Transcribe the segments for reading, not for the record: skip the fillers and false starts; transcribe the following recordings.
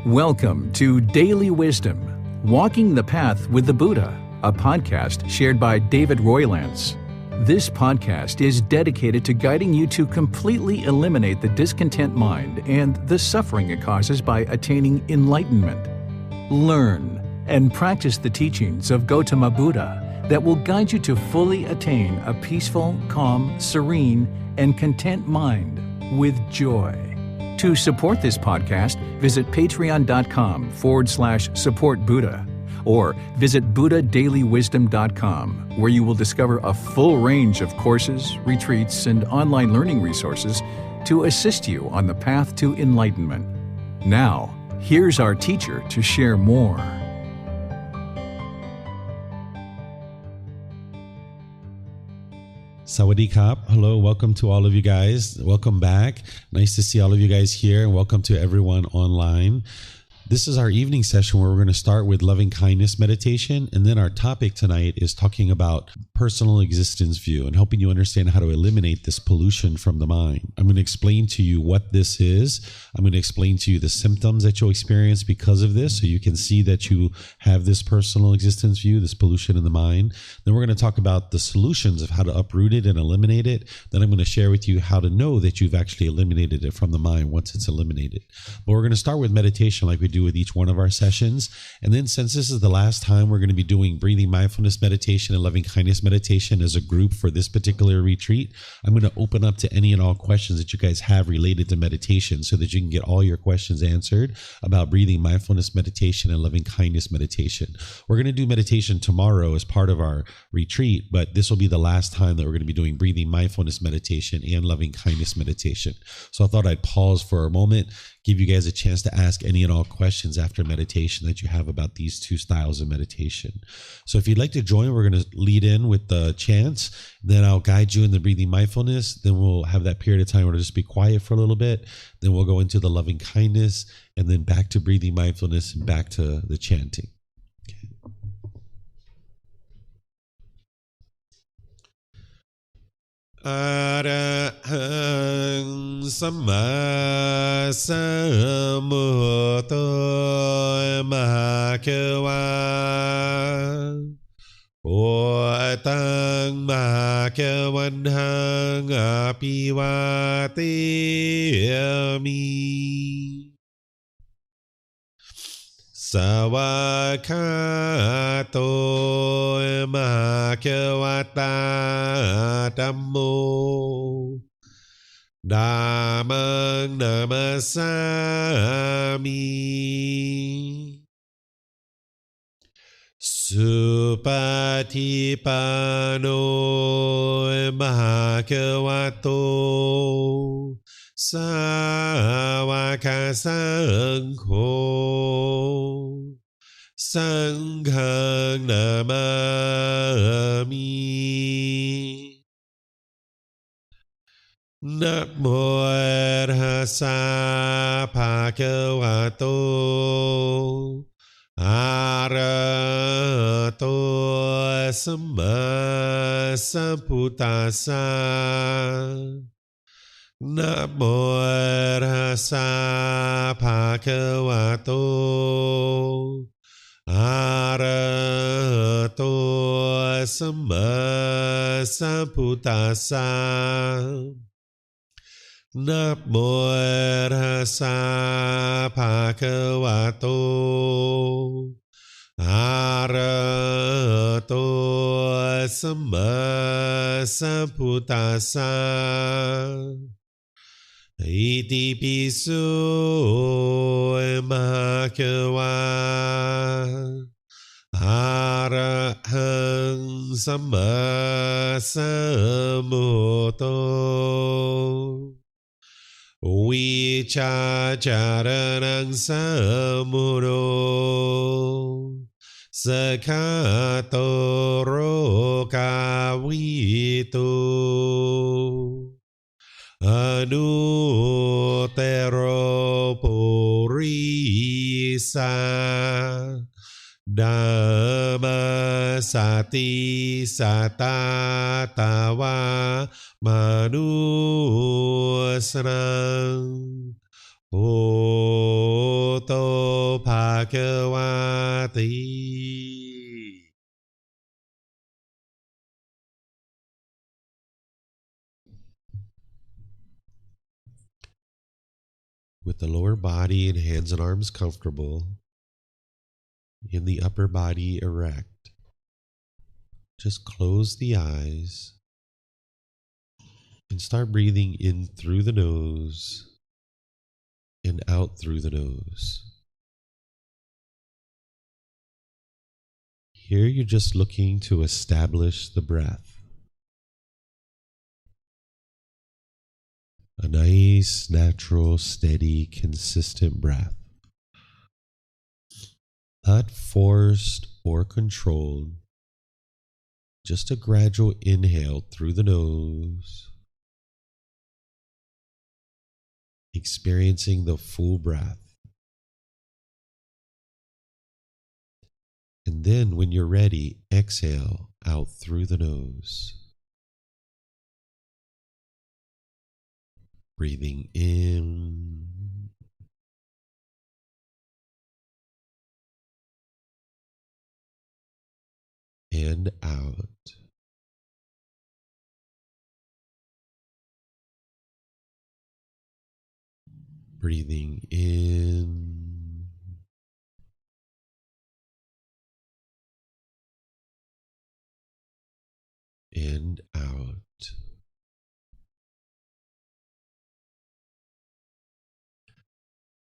Welcome to Daily Wisdom, Walking the Path with the Buddha, a podcast shared by David Roylance. This podcast is dedicated to guiding you to completely eliminate the discontent mind and the suffering it causes by attaining enlightenment. Learn and practice the teachings of Gautama Buddha that will guide you to fully attain a peaceful, calm, serene, and content mind with joy. To support this podcast, visit patreon.com/support Buddha or visit buddhadailywisdom.com, where you will discover a full range of courses, retreats, and online learning resources to assist you on the path to enlightenment. Now, here's our teacher to share more. Sawadee Kap. Hello, welcome to all of you guys. Welcome back. Nice to see all of you guys here, and welcome to everyone online. This is our evening session where we're going to start with loving kindness meditation, and then our topic tonight is talking about personal existence view and helping you understand how to eliminate this pollution from the mind. I'm going to explain to you what this is. I'm going to explain to you the symptoms that you'll experience because of this, so you can see that you have this personal existence view, this pollution in the mind. Then we're going to talk about the solutions of how to uproot it and eliminate it. Then I'm going to share with you how to know that you've actually eliminated it from the mind once it's eliminated. But we're going to start with meditation like we do with each one of our sessions. And then, since this is the last time we're going to be doing breathing mindfulness meditation and loving kindness meditation as a group for this particular retreat, I'm going to open up to any and all questions that you guys have related to meditation so that you can get all your questions answered about breathing mindfulness meditation and loving kindness meditation. We're going to do meditation tomorrow as part of our retreat, but this will be the last time that we're going to be doing breathing mindfulness meditation and loving kindness meditation. So I thought I'd pause for a moment, give you guys a chance to ask any and all questions after meditation that you have about these two styles of meditation. So if you'd like to join, we're going to lead in with the chants, then I'll guide you in the breathing mindfulness, then we'll have that period of time where it'll just be quiet for a little bit, then we'll go into the loving kindness, and then back to breathing mindfulness and back to the chanting. Arahang Samma Sambuddho Bhagava Otang Bhagavanthang Apivateyami Sawakato Bhagavata Dhammo Dhammang Namasami Supatipano Bhagavato Sāvaka Saṅkho Saṅghang Namami Namo Tassa Bhagavato Arahato Samma Sambuddhassa Namo Tassa Bhagavato Arahato Samma Sambuddhassa Namo Tassa Bhagavato Arahato Samma Sambuddhassa Iti piso Bhagava Arahang Samma Sambuddho Vichacharanang Sambuddho Sakato Rokavito Anutero Purisa Dhamma Sati Satatawa Manusranang Poto Bhagavati. With the lower body and hands and arms comfortable, and the upper body erect, just close the eyes and start breathing in through the nose and out through the nose. Here you're just looking to establish the breath. A nice, natural, steady, consistent breath. Not forced or controlled. Just a gradual inhale through the nose. Experiencing the full breath. And then when you're ready, exhale out through the nose. Breathing in and out. Breathing in and out.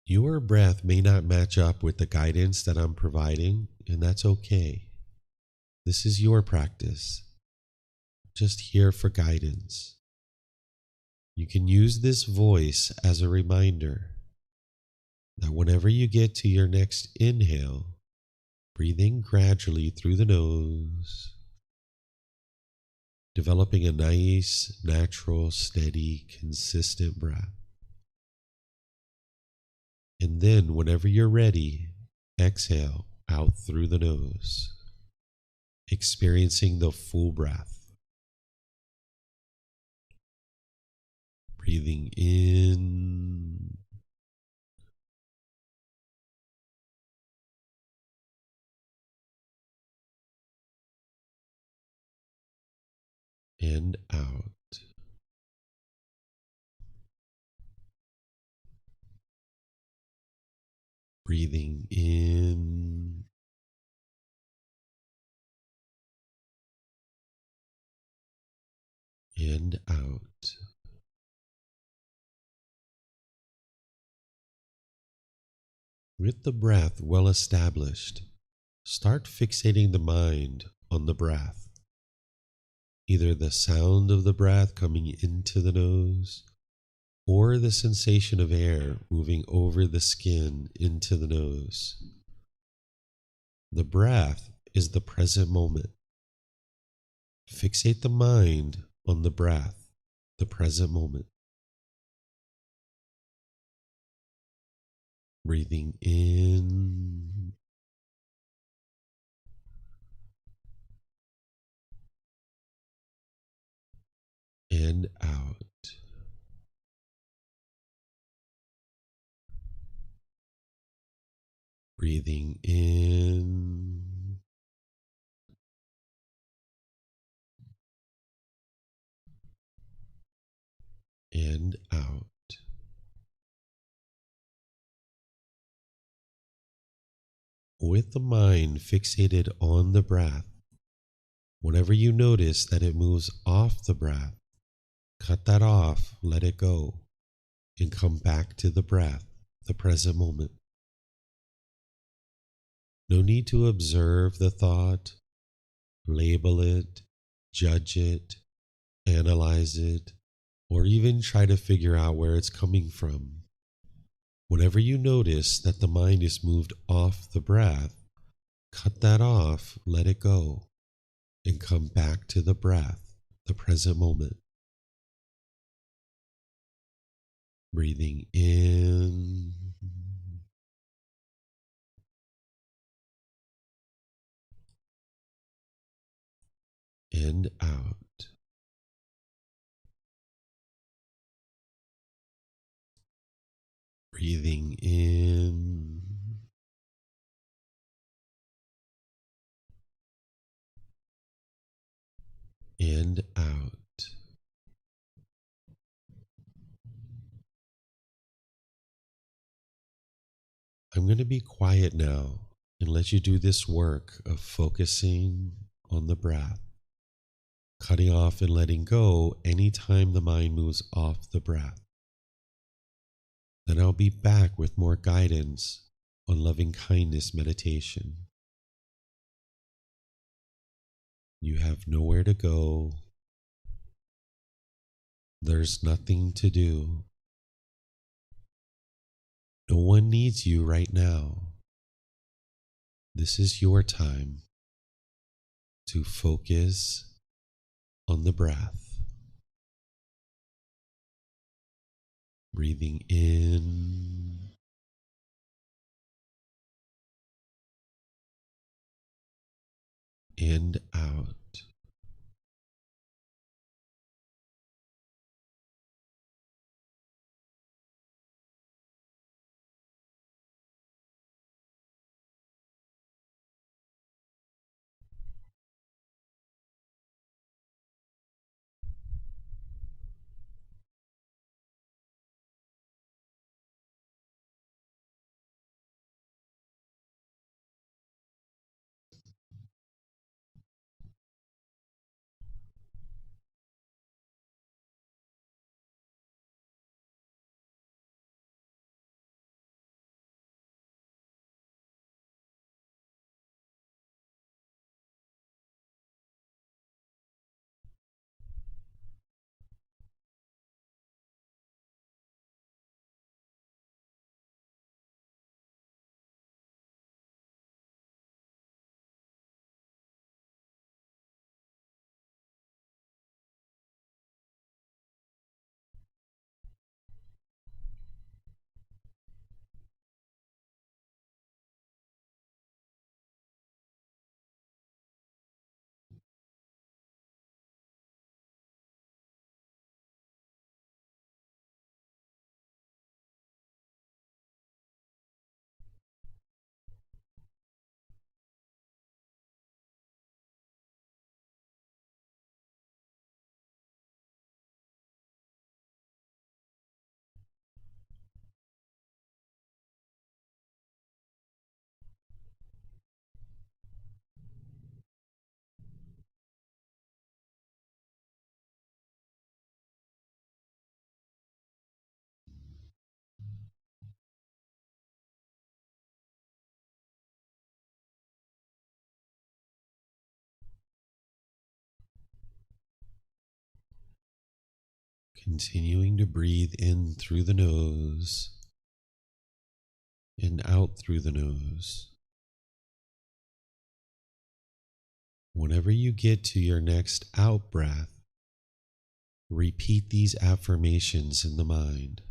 Your breath may not match up with the guidance that I'm providing, and that's okay. This is your practice. Just here for guidance. You can use this voice as a reminder that whenever you get to your next inhale, breathe in gradually through the nose, developing a nice, natural, steady, consistent breath. And then, whenever you're ready, exhale out through the nose, experiencing the full breath. Breathing in and out. Breathing in and out. With the breath well established, start fixating the mind on the breath. Either the sound of the breath coming into the nose, or the sensation of air moving over the skin into the nose. The breath is the present moment. Fixate the mind on the breath, the present moment. Breathing in and out. Breathing in and out. With the mind fixated on the breath, whenever you notice that it moves off the breath, cut that off, let it go, and come back to the breath, the present moment. No need to observe the thought, label it, judge it, analyze it, or even try to figure out where it's coming from. Whenever you notice that the mind is moved off the breath, cut that off, let it go, and come back to the breath, the present moment. Breathing in and out. Breathing in I'm going to be quiet now and let you do this work of focusing on the breath, cutting off and letting go anytime the mind moves off the breath. Then I'll be back with more guidance on loving kindness meditation. You have nowhere to go. There's nothing to do. No one needs you right now. This is your time to focus on the breath. Breathing in and out. Continuing to breathe in through the nose and out through the nose. Whenever you get to your next out breath, repeat these affirmations in the mind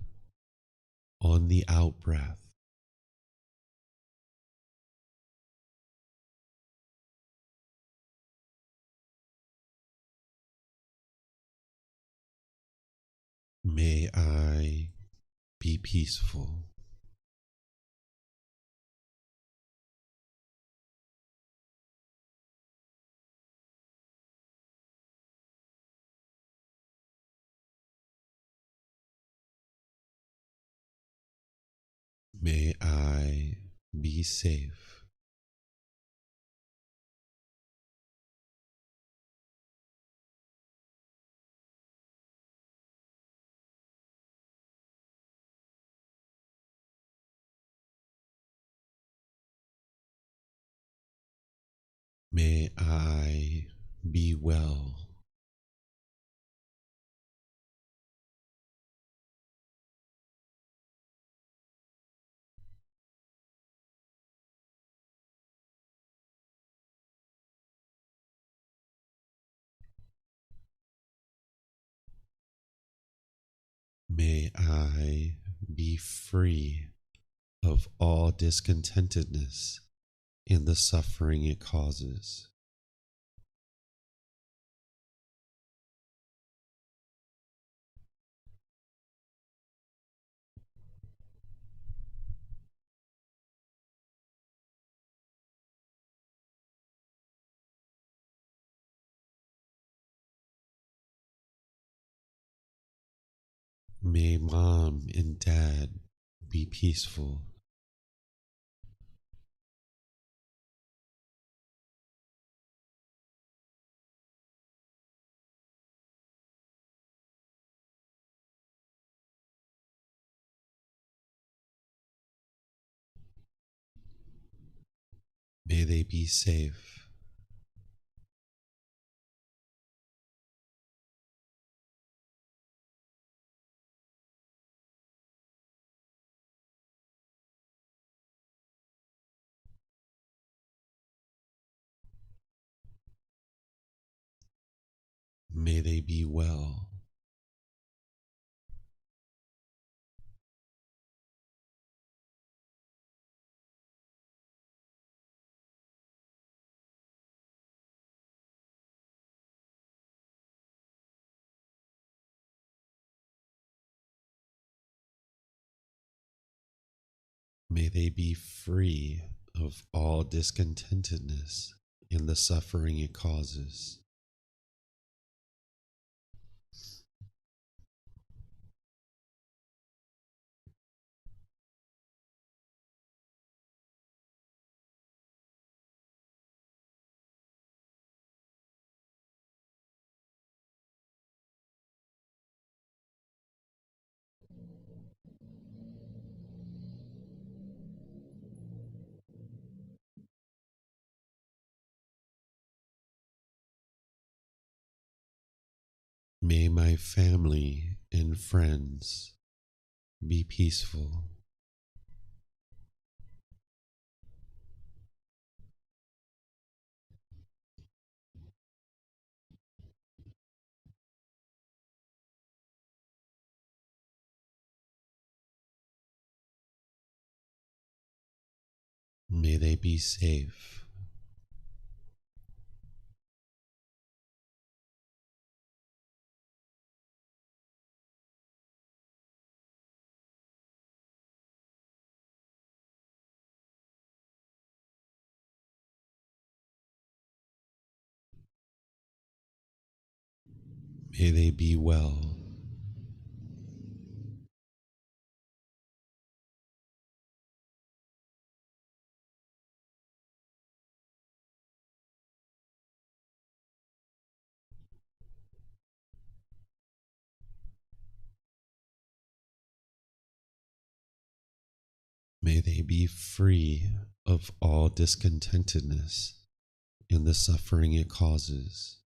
on the out breath. May I be peaceful. May I be safe. May I be well. May I be free of all discontentedness and the suffering it causes. May mom and dad be peaceful. May they be safe. May they be well. May they be free of all discontentedness and the suffering it causes. May my family and friends be peaceful. May they be safe. May they be well. May they be free of all discontentedness and the suffering it causes.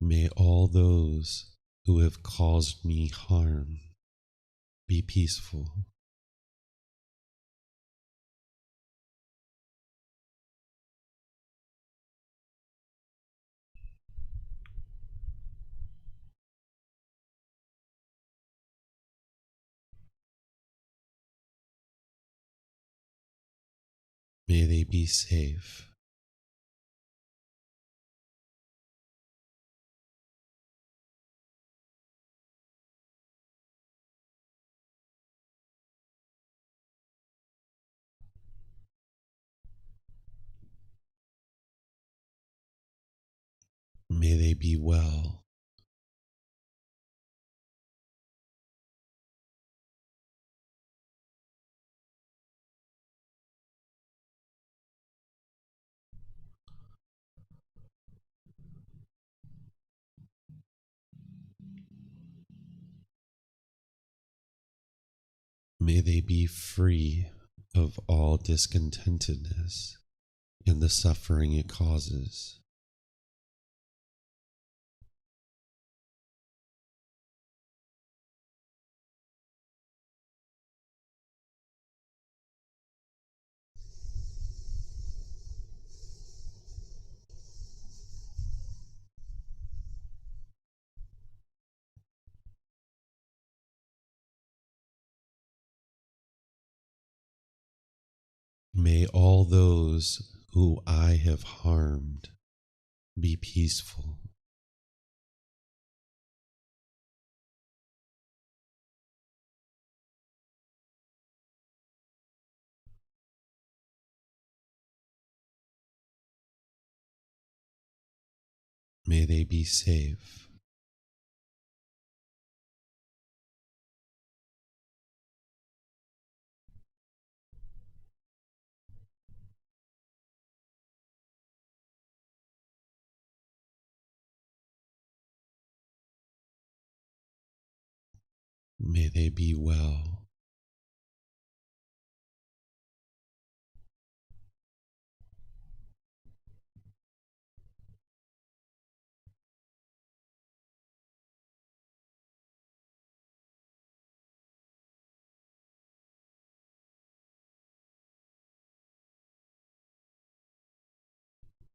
May all those who have caused me harm be peaceful. May they be safe. May they be well. May they be free of all discontentedness and the suffering it causes. May all those who I have harmed be peaceful. May they be safe. May they be well.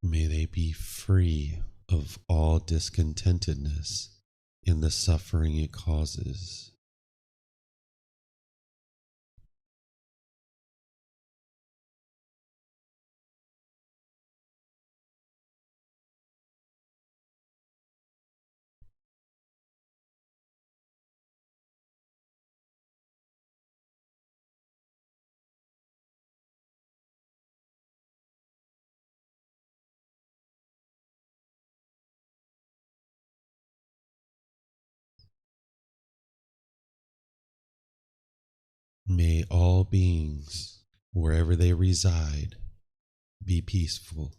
May they be free of all discontentedness in the suffering it causes. May all beings, wherever they reside, be peaceful.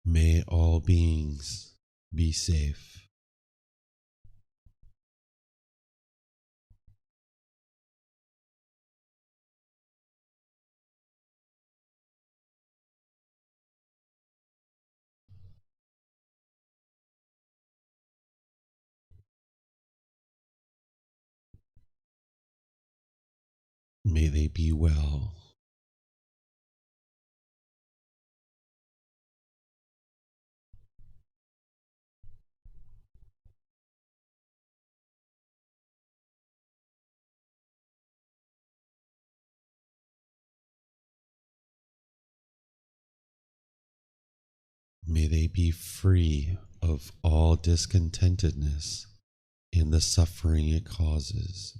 May all beings be safe. May they be well. May they be free of all discontentedness in the suffering it causes.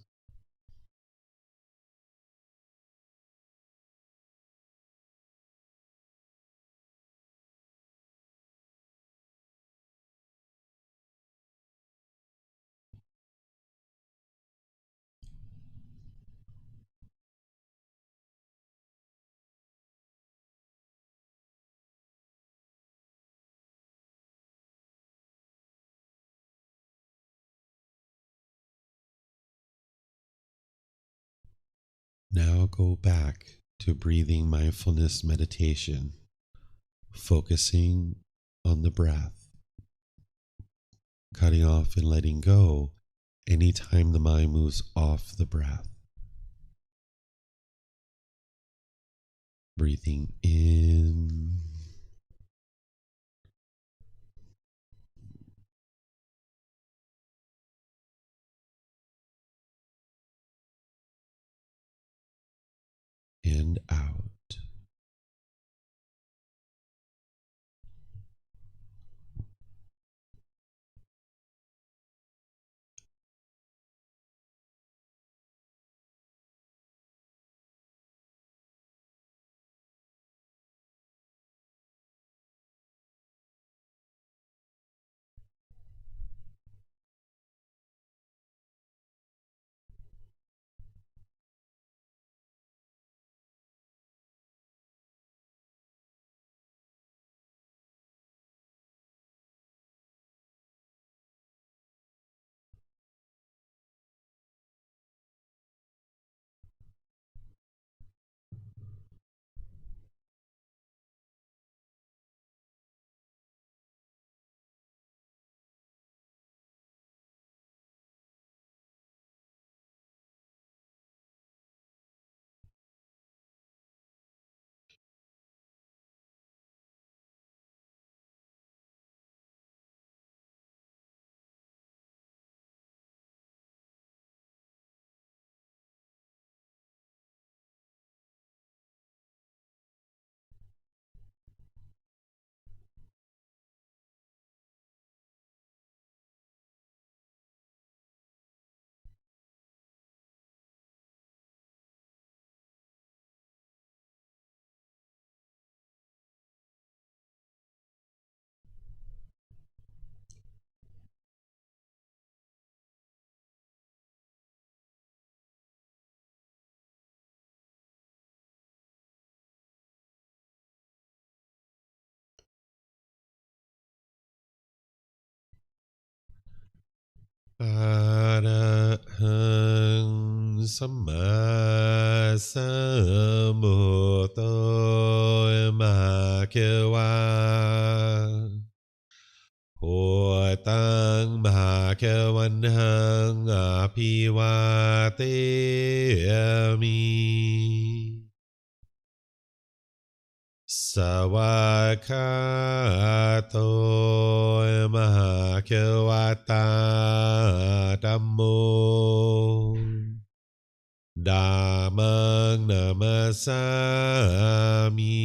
Now go back to breathing mindfulness meditation, focusing on the breath, cutting off and letting go anytime the mind moves off the breath. Breathing in and out. อะระหังสัมมาสัมพุทโธมหาเขวาพุทธังมหาเขวันหังอภิวาเทมิสวากขาโตมหาเขวตาธัมโมธัมมังนามัสสามิ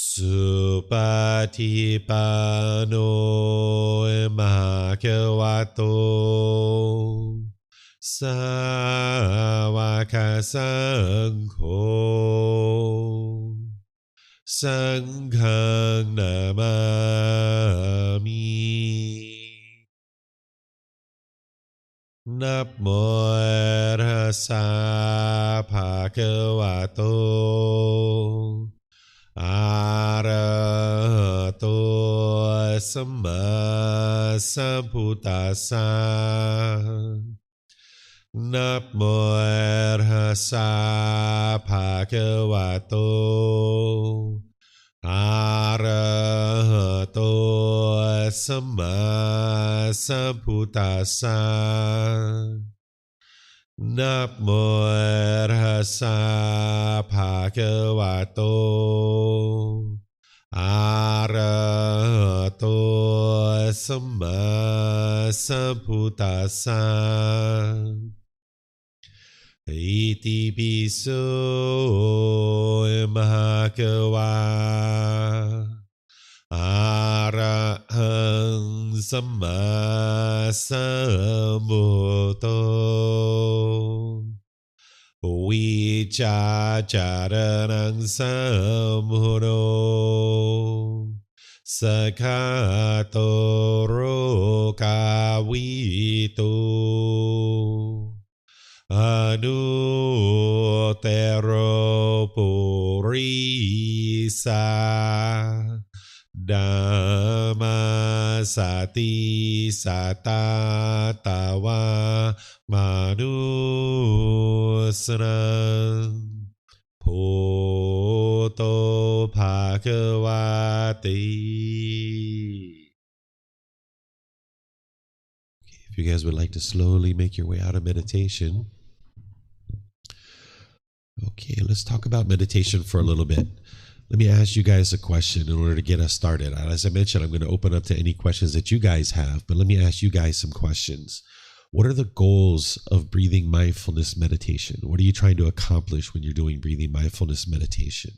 สุปฏิปันโนมหาเขวโตสาวกสังโฆสังฆังนามามินะโมตัสสะภะคะวะโตอะระหะโตสัมมาสัมพุทธัสสะนะโมตัสสะภะคะวะโตอะระหะโตสัมมาสัมพุทธัสสะนะโมตัสสะภะคะวะโตอะระหะโตสัมมาสัมพุทธัสสะอิติปิโสมหะเขวาอะระหังสัมมาสัมพุทโธวิชาจารณังสัมพุทโธสกขาโตโรกาวิโตอนุเตโรปุริสาดัมมาสติสัตตาตาวามานุสนังพุทโธภะคะวะติ If you guys would like to slowly make your way out of meditation. Okay, let's talk about meditation for a little bit. Let me ask you guys a question in order to get us started. As I mentioned, I'm going to open up to any questions that you guys have, but let me ask you guys some questions. What are the goals of breathing mindfulness meditation? What are you trying to accomplish when you're doing breathing mindfulness meditation?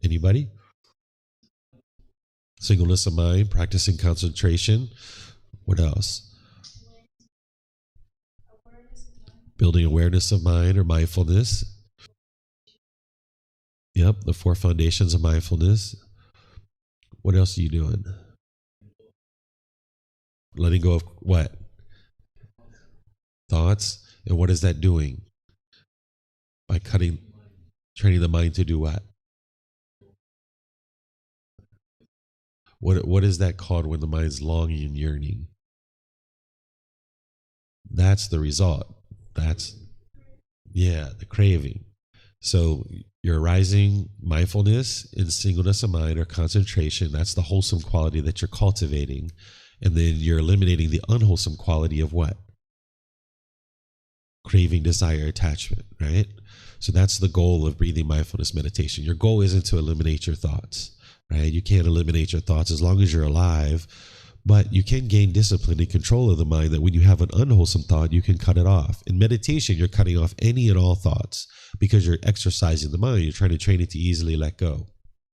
Anybody? Singleness of mind, practicing concentration. What else? Building awareness of mind or mindfulness. Yep, the 4 foundations of mindfulness. What else are you doing? Letting go of what? Thoughts. And what is that doing? By training the mind to do what? What is that called when the mind's longing and yearning? That's the result. The craving. So you're arising mindfulness in singleness of mind or concentration. That's the wholesome quality that you're cultivating. And then you're eliminating the unwholesome quality of what? Craving, desire, attachment, right? So that's the goal of breathing mindfulness meditation. Your goal isn't to eliminate your thoughts, right? You can't eliminate your thoughts as long as you're alive, but you can gain discipline and control of the mind that when you have an unwholesome thought, you can cut it off. In meditation, you're cutting off any and all thoughts because you're exercising the mind. You're trying to train it to easily let go.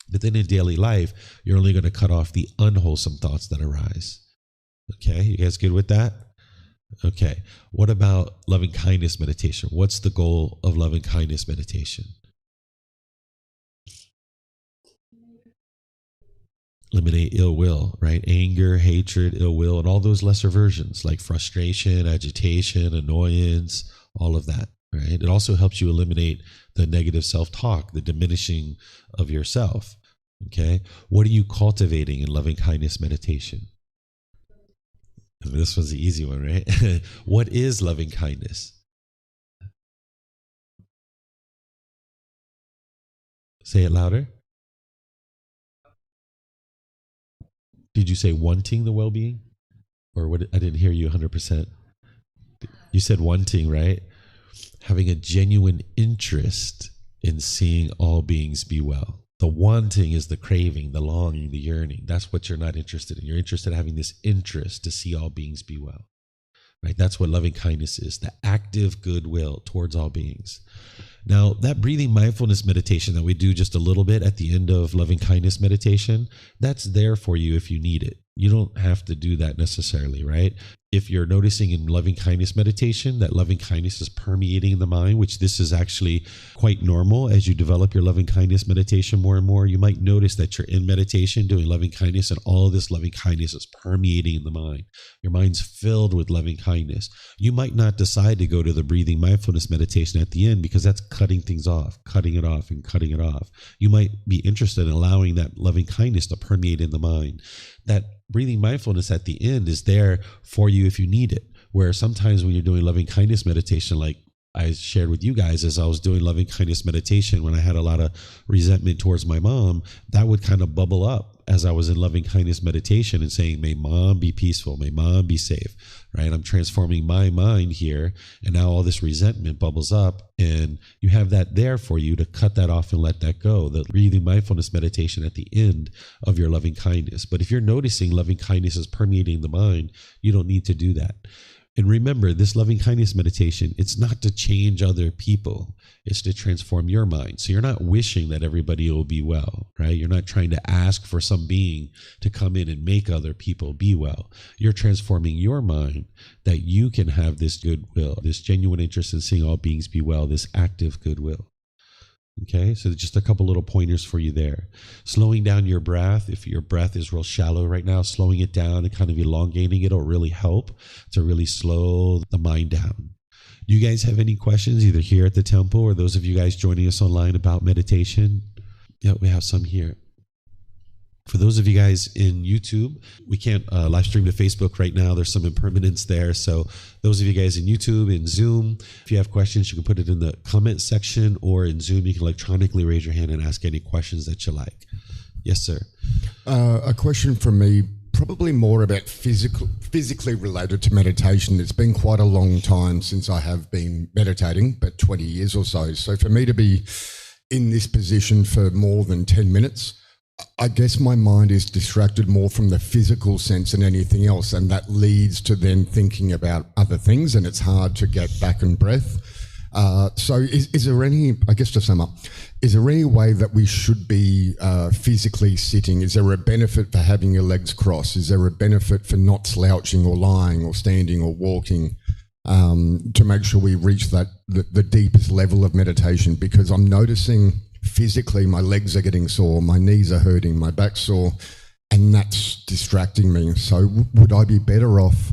But then in daily life, you're only going to cut off the unwholesome thoughts that arise. Okay, you guys good with that? Okay, what about loving kindness meditation? What's the goal of loving kindness meditation? Eliminate ill will, right? Anger, hatred, ill will, and all those lesser versions like frustration, agitation, annoyance, all of that, right? It also helps you eliminate the negative self-talk, the diminishing of yourself, Okay. What are you cultivating in loving kindness meditation? And this was the easy one, right? What is loving kindness? Say it louder. Did you say wanting the well-being? Or what? I didn't hear you 100%. You said wanting, right? Having a genuine interest in seeing all beings be well. The wanting is the craving, the longing, the yearning. That's what you're not interested in. You're interested in having this interest to see all beings be well. Right? That's what loving kindness is, the active goodwill towards all beings. Now, that breathing mindfulness meditation that we do just a little bit at the end of loving kindness meditation, that's there for you if you need it. You don't have to do that necessarily, right? If you're noticing in loving kindness meditation that loving kindness is permeating the mind, which this is actually quite normal as you develop your loving kindness meditation more and more, you might notice that you're in meditation doing loving kindness and all of this loving kindness is permeating in the mind. Your mind's filled with loving kindness. You might not decide to go to the breathing mindfulness meditation at the end because that's cutting things off, cutting it off and cutting it off. You might be interested in allowing that loving kindness to permeate in the mind. That breathing mindfulness at the end is there for you if you need it. Where sometimes when you're doing loving kindness meditation, like I shared with you guys as I was doing loving kindness meditation, when I had a lot of resentment towards my mom, that would kind of bubble up as I was in loving kindness meditation and saying, may mom be peaceful, may mom be safe, right? I'm transforming my mind here. And now all this resentment bubbles up and you have that there for you to cut that off and let that go. The breathing mindfulness meditation at the end of your loving kindness. But if you're noticing loving kindness is permeating the mind, you don't need to do that. And remember, this loving kindness meditation, it's not to change other people. It's to transform your mind. So you're not wishing that everybody will be well, right? You're not trying to ask for some being to come in and make other people be well. You're transforming your mind that you can have this goodwill, this genuine interest in seeing all beings be well, this active goodwill. Okay, so just a couple little pointers for you there. Slowing down your breath. If your breath is real shallow right now, slowing it down and kind of elongating it will really help to really slow the mind down. Do you guys have any questions either here at the temple or those of you guys joining us online about meditation? Yeah, we have some here. For those of you guys in YouTube, we can't live stream to Facebook right now. There's some impermanence there. So those of you guys in YouTube, in Zoom, if you have questions, you can put it in the comment section, or in Zoom, you can electronically raise your hand and ask any questions that you like. Yes, sir. A question from me, probably more about physically related to meditation. It's been quite a long time since I have been meditating, but 20 years or so. So for me to be in this position for more than 10 minutes, I guess my mind is distracted more from the physical sense than anything else, and that leads to then thinking about other things, and it's hard to get back in breath. So is there any, I guess to sum up, is there any way that we should be physically sitting? Is there a benefit for having your legs crossed? Is there a benefit for not slouching or lying or standing or walking to make sure we reach that the deepest level of meditation? Because I'm noticing physically my legs are getting sore, my knees are hurting, my back's sore, and that's distracting me. So would I be better off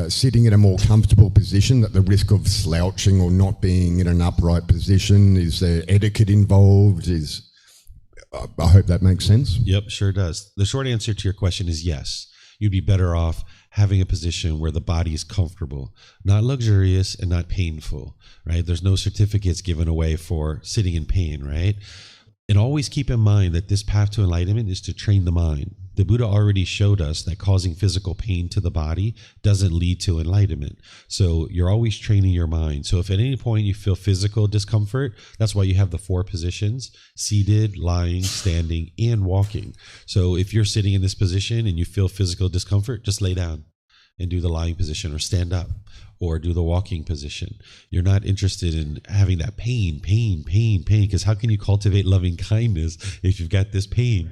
sitting in a more comfortable position at the risk of slouching or not being in an upright position? Is there etiquette involved? I hope that makes sense. Yep, sure does. The short answer to your question is yes. You'd be better off having a position where the body is comfortable, not luxurious and not painful, right? There's no certificates given away for sitting in pain, right? And always keep in mind that this path to enlightenment is to train the mind. The Buddha already showed us that causing physical pain to the body doesn't lead to enlightenment. So you're always training your mind. So if at any point you feel physical discomfort, that's why you have the 4 positions: seated, lying, standing, and walking. So if you're sitting in this position and you feel physical discomfort, just lay down and do the lying position, or stand up or do the walking position. You're not interested in having that pain, because how can you cultivate loving kindness if you've got this pain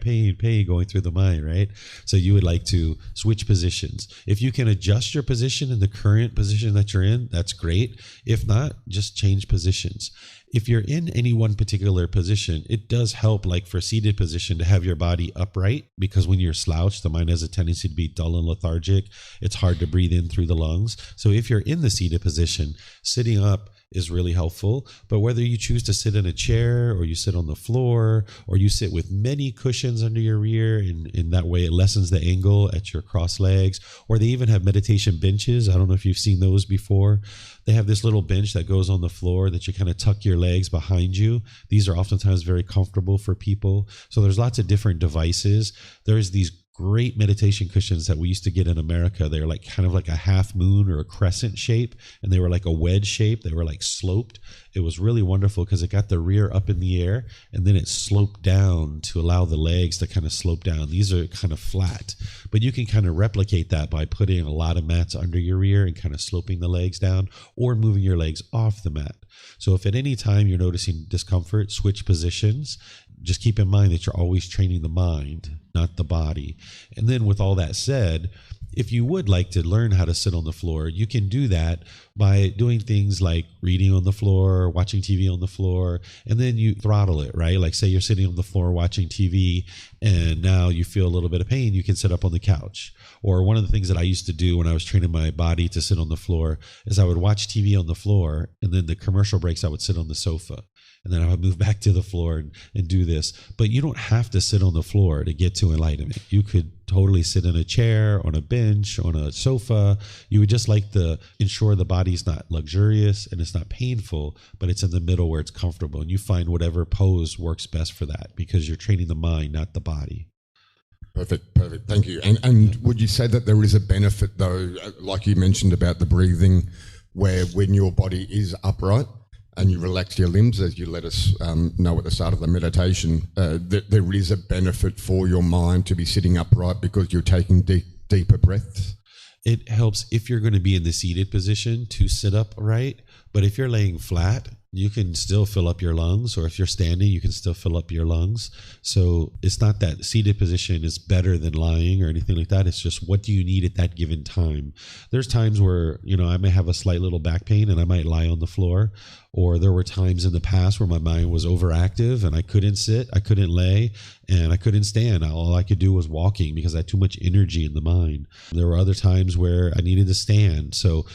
going through the mind, right? So you would like to switch positions. If you can adjust your position in the current position that you're in, that's great. If not, just change positions. If you're in any one particular position, it does help, like for seated position, to have your body upright, because when you're slouched, the mind has a tendency to be dull and lethargic. It's hard to breathe in through the lungs. So if you're in the seated position, sitting up is really helpful. But whether you choose to sit in a chair or you sit on the floor or you sit with many cushions under your rear, and in that way it lessens the angle at your cross legs, or they even have meditation benches. I don't know if you've seen those before. They have this little bench that goes on the floor that you kind of tuck your legs behind you. These are oftentimes very comfortable for people. So there's lots of different devices. There's these great meditation cushions that we used to get in America. They're like kind of like a half moon or a crescent shape, and they were like a wedge shape. They were like sloped. It was really wonderful because it got the rear up in the air and then it sloped down to allow the legs to kind of slope down. These are kind of flat, but you can kind of replicate that by putting a lot of mats under your rear and kind of sloping the legs down or moving your legs off the mat. So if at any time you're noticing discomfort, switch positions. Just keep in mind that you're always training the mind, not the body. And then with all that said, if you would like to learn how to sit on the floor, you can do that by doing things like reading on the floor, watching TV on the floor, and then you throttle it, right? Like say you're sitting on the floor watching TV and now you feel a little bit of pain, you can sit up on the couch. Or one of the things that I used to do when I was training my body to sit on the floor is I would watch TV on the floor, and then the commercial breaks I would sit on the sofa. And then I would move back to the floor and do this. But you don't have to sit on the floor to get to enlightenment. You could totally sit in a chair, on a bench, on a sofa. You would just like to ensure the body's not luxurious and it's not painful, but it's in the middle where it's comfortable. And you find whatever pose works best for that because you're training the mind, not the body. Perfect. Thank you. And would you say that there is a benefit, though, like you mentioned about the breathing, where when your body is upright, and you relax your limbs, as you let us know at the start of the meditation, that there is a benefit for your mind to be sitting upright because you're taking deeper breaths? It helps if you're going to be in the seated position to sit upright. But if you're laying flat, you can still fill up your lungs, or if you're standing, you can still fill up your lungs. So it's not that seated position is better than lying or anything like that. It's just, what do you need at that given time? There's times where, I may have a slight little back pain and I might lie on the floor. Or there were times in the past where my mind was overactive and I couldn't sit, I couldn't lay, and I couldn't stand. All I could do was walking because I had too much energy in the mind. There were other times where I needed to stand. So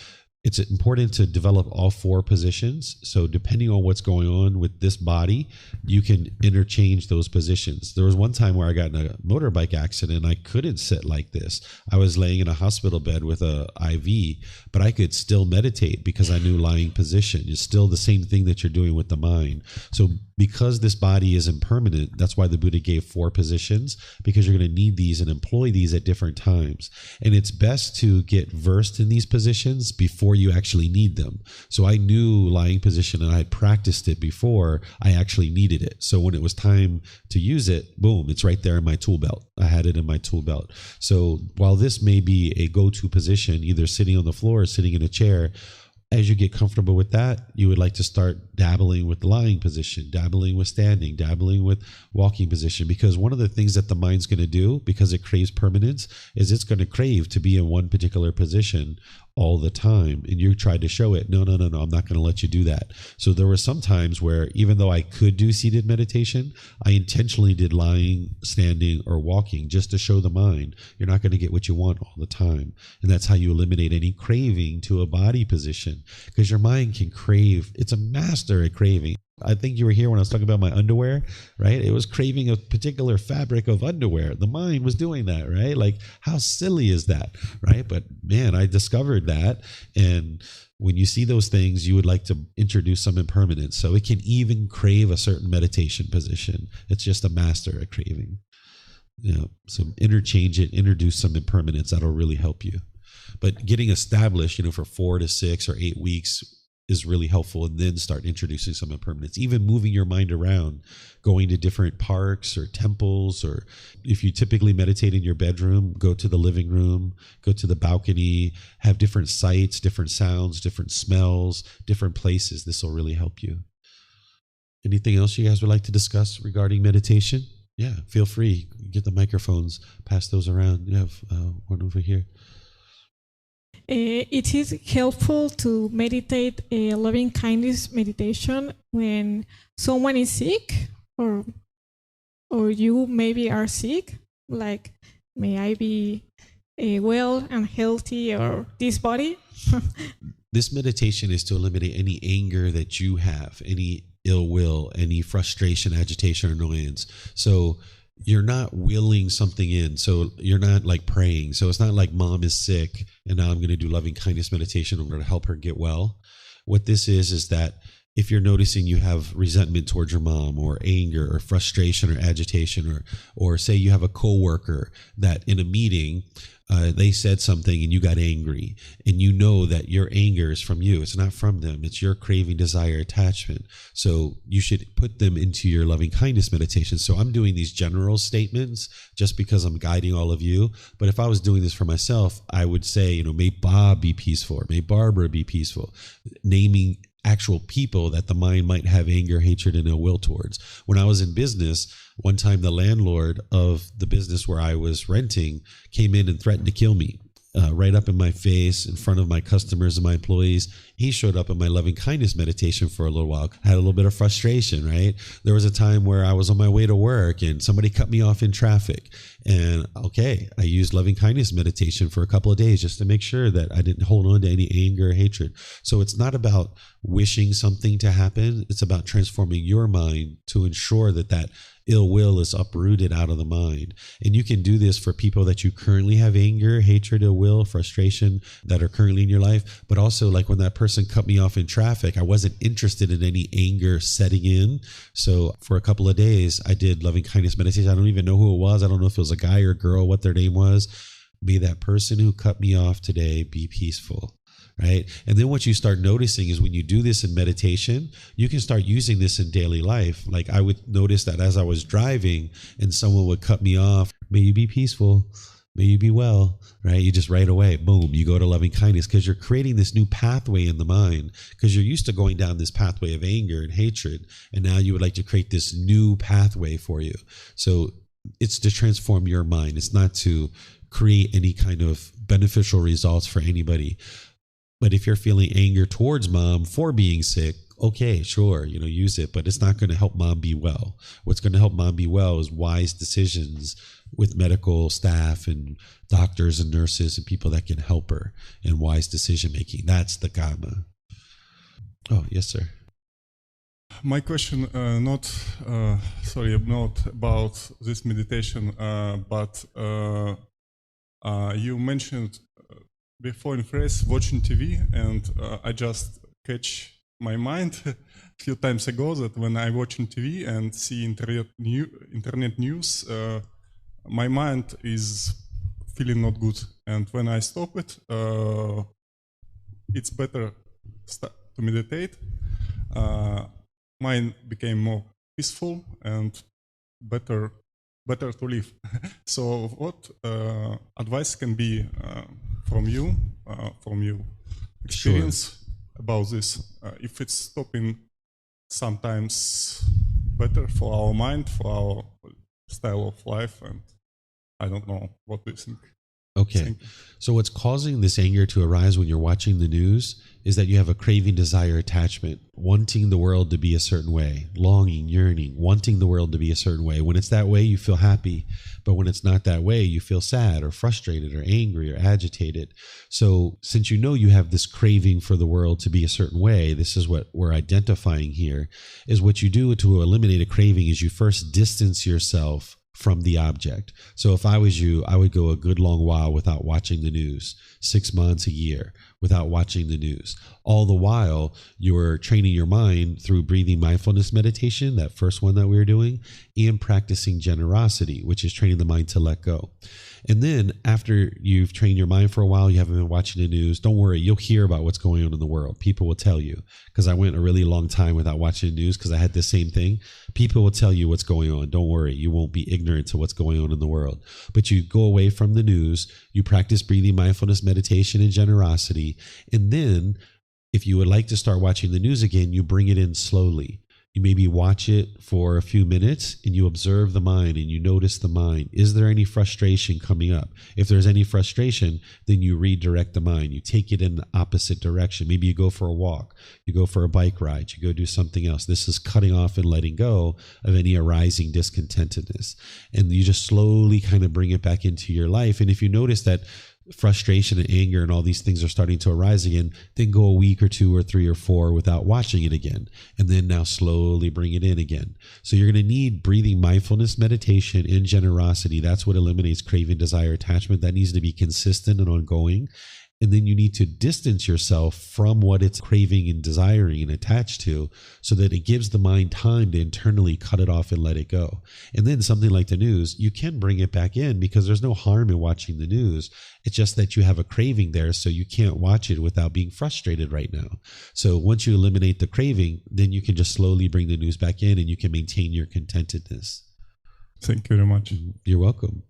it's important to develop all four positions. So depending on what's going on with this body, you can interchange those positions. There was one time where I got in a motorbike accident and I couldn't sit like this. I was laying in a hospital bed with a IV, but I could still meditate because I knew lying position is still the same thing that you're doing with the mind. So because this body is impermanent, that's why the Buddha gave four positions, because you're going to need these and employ these at different times. And it's best to get versed in these positions before you actually need them. So I knew lying position and I had practiced it before I actually needed it. So when it was time to use it, boom, it's right there in my tool belt. I had it in my tool belt. So while this may be a go-to position, either sitting on the floor or sitting in a chair, as you get comfortable with that, you would like to start dabbling with the lying position, dabbling with standing, dabbling with walking position. Because one of the things that the mind's going to do, because it craves permanence, is it's going to crave to be in one particular position all the time. And you tried to show it, no, I'm not going to let you do that. So there were some times where even though I could do seated meditation, I intentionally did lying, standing, or walking just to show the mind you're not going to get what you want all the time. And that's how you eliminate any craving to a body position, because your mind can crave. It's a master at craving. I think you were here when I was talking about my underwear, right? It was craving a particular fabric of underwear. The mind was doing that, right? Like, how silly is that, right? But man, I discovered that. And when you see those things, you would like to introduce some impermanence. So it can even crave a certain meditation position. It's just a master at craving. So interchange it, introduce some impermanence. That'll really help you. But getting established, for 4 to 6 or 8 weeks is really helpful, and then start introducing some impermanence. Even moving your mind around, going to different parks or temples, or if you typically meditate in your bedroom, go to the living room, go to the balcony, have different sights, different sounds, different smells, different places. This will really help you. Anything else you guys would like to discuss regarding meditation? Yeah, feel free. Get the microphones, pass those around. You have one over here. It is helpful to meditate a loving kindness meditation when someone is sick, or you maybe are sick. Like, may I be well and healthy, or this body? This meditation is to eliminate any anger that you have, any ill will, any frustration, agitation, or annoyance. So you're not willing something in. So you're not like praying. So it's not like mom is sick and now I'm going to do loving kindness meditation. I'm going to help her get well. What this is that if you're noticing you have resentment towards your mom, or anger or frustration or agitation, or say you have a coworker that in a meeting, they said something and you got angry, and you know that your anger is from you. It's not from them. It's your craving, desire, attachment. So you should put them into your loving kindness meditation. So I'm doing these general statements just because I'm guiding all of you. But if I was doing this for myself, I would say, may Bob be peaceful, or may Barbara be peaceful, naming actual people that the mind might have anger, hatred, and ill will towards. When I was in business, one time the landlord of the business where I was renting came in and threatened to kill me. Right up in my face, in front of my customers and my employees. He showed up in my loving kindness meditation for a little while. I had a little bit of frustration, right? There was a time where I was on my way to work and somebody cut me off in traffic. And I used loving kindness meditation for a couple of days just to make sure that I didn't hold on to any anger or hatred. So it's not about wishing something to happen. It's about transforming your mind to ensure that ill will is uprooted out of the mind. And you can do this for people that you currently have anger, hatred, ill will, frustration that are currently in your life. But also, like when that person cut me off in traffic, I wasn't interested in any anger setting in. So for a couple of days, I did loving kindness meditation. I don't even know who it was. I don't know if it was a guy or a girl, what their name was. May that person who cut me off today be peaceful. Right? And then what you start noticing is when you do this in meditation, you can start using this in daily life. Like I would notice that as I was driving and someone would cut me off, may you be peaceful, may you be well, right? You just right away, boom, you go to loving kindness because you're creating this new pathway in the mind because you're used to going down this pathway of anger and hatred. And now you would like to create this new pathway for you. So it's to transform your mind. It's not to create any kind of beneficial results for anybody. But if you're feeling anger towards mom for being sick, okay, sure, use it, but it's not going to help mom be well. What's going to help mom be well is wise decisions with medical staff and doctors and nurses and people that can help her, and wise decision making. That's the karma. Oh, yes, sir. My question, not about this meditation, but you mentioned before in phrase watching TV, and I just catch my mind a few times ago that when I watching TV and see internet news, my mind is feeling not good, and when I stop it, it's better to meditate. Mind became more peaceful and better to live. So what advice can be from your experience about this? If it's stopping sometimes better for our mind, for our style of life, and I don't know what do you think. Okay. So what's causing this anger to arise when you're watching the news is that you have a craving, desire, attachment, wanting the world to be a certain way, longing, yearning, wanting the world to be a certain way. When it's that way, you feel happy. But when it's not that way, you feel sad or frustrated or angry or agitated. So since you have this craving for the world to be a certain way, this is what we're identifying here, is what you do to eliminate a craving is you first distance yourself from the object. So if I was you, I would go a good long while without watching the news, 6 months, a year, without watching the news. All the while, you're training your mind through breathing mindfulness meditation, that first one that we were doing, and practicing generosity, which is training the mind to let go. And then after you've trained your mind for a while, you haven't been watching the news, don't worry, you'll hear about what's going on in the world. People will tell you, because I went a really long time without watching the news because I had the same thing. People will tell you what's going on. Don't worry, you won't be ignorant to what's going on in the world. But you go away from the news, you practice breathing mindfulness meditation and generosity, and then if you would like to start watching the news again, you bring it in slowly. You maybe watch it for a few minutes and you observe the mind and you notice the mind. Is there any frustration coming up? If there's any frustration, then you redirect the mind. You take it in the opposite direction. Maybe you go for a walk, you go for a bike ride, you go do something else. This is cutting off and letting go of any arising discontentedness. And you just slowly kind of bring it back into your life. And if you notice that frustration and anger and all these things are starting to arise again, then go a week or 2 or 3 or 4 without watching it again. And then now slowly bring it in again. So you're going to need breathing mindfulness meditation and generosity. That's what eliminates craving, desire, attachment. That needs to be consistent and ongoing. And then you need to distance yourself from what it's craving and desiring and attached to, so that it gives the mind time to internally cut it off and let it go. And then something like the news, you can bring it back in, because there's no harm in watching the news. It's just that you have a craving there, so you can't watch it without being frustrated right now. So once you eliminate the craving, then you can just slowly bring the news back in and you can maintain your contentedness. Thank you very much. You're welcome.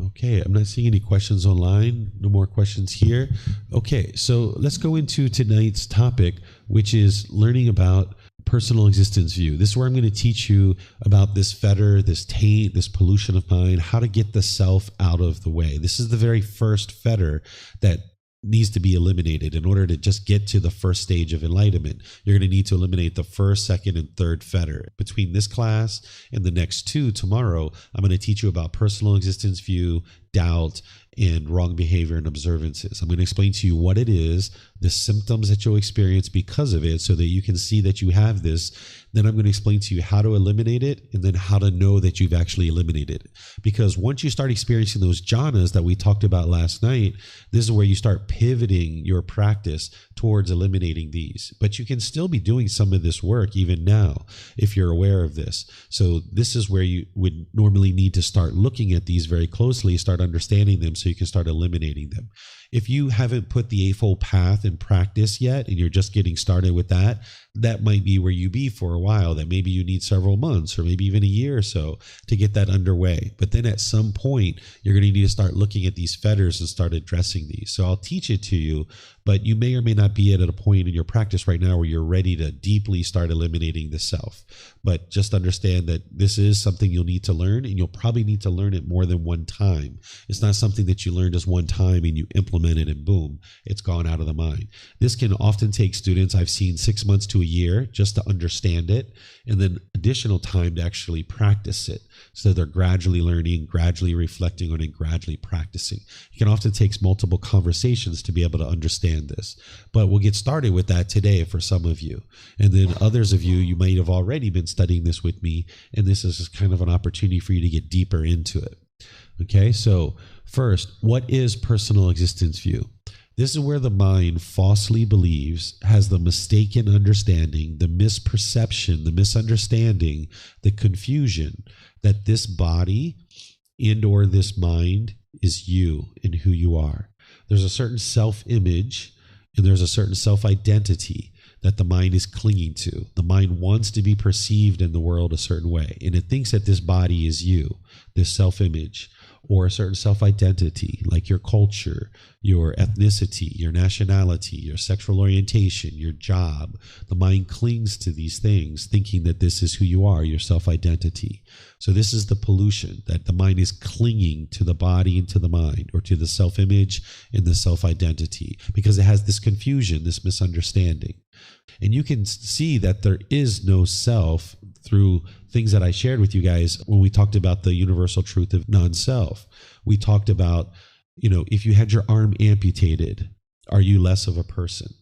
Okay, I'm not seeing any questions online. No more questions here. Okay, so let's go into tonight's topic, which is learning about personal existence view. This is where I'm going to teach you about this fetter, this taint, this pollution of mind, how to get the self out of the way. This is the very first fetter that needs to be eliminated in order to just get to the first stage of enlightenment. You're going to need to eliminate the first, second, and third fetter. Between this class and the next 2 tomorrow, I'm going to teach you about personal existence view, doubt, and wrong behavior and observances. I'm going to explain to you what it is, the symptoms that you'll experience because of it, so that you can see that you have this. Then I'm going to explain to you how to eliminate it, and then how to know that you've actually eliminated it. Because once you start experiencing those jhanas that we talked about last night, this is where you start pivoting your practice towards eliminating these. But you can still be doing some of this work even now, if you're aware of this. So this is where you would normally need to start looking at these very closely, start understanding them, so you can start eliminating them. If you haven't put the Eightfold Path in practice yet, and you're just getting started with that, that might be where you be for a while. That maybe you need several months or maybe even a year or so to get that underway. But then at some point, you're going to need to start looking at these fetters and start addressing these. So I'll teach it to you, but you may or may not be at a point in your practice right now where you're ready to deeply start eliminating the self. But just understand that this is something you'll need to learn, and you'll probably need to learn it more than one time. It's not something that you learn just one time and you implement it and boom, it's gone out of the mind. This can often take students, I've seen 6 months to a year just to understand it, and then additional time to actually practice it. So they're gradually learning, gradually reflecting on it, gradually practicing. It can often take multiple conversations to be able to understand this. But we'll get started with that today for some of you. And then others of you, you might have already been studying this with me, and this is kind of an opportunity for you to get deeper into it. Okay, so first, what is personal existence view? This is where the mind falsely believes, has the mistaken understanding, the misperception, the misunderstanding, the confusion that this body and or this mind is you and who you are. There's a certain self-image and there's a certain self-identity that the mind is clinging to. The mind wants to be perceived in the world a certain way, and it thinks that this body is you, this self-image, or a certain self-identity, like your culture, your ethnicity, your nationality, your sexual orientation, your job. The mind clings to these things, thinking that this is who you are, your self-identity. So this is the pollution, that the mind is clinging to the body and to the mind, or to the self-image and the self-identity, because it has this confusion, this misunderstanding. And you can see that there is no self through things that I shared with you guys when we talked about the universal truth of non-self. We talked about, if you had your arm amputated, are you less of a person?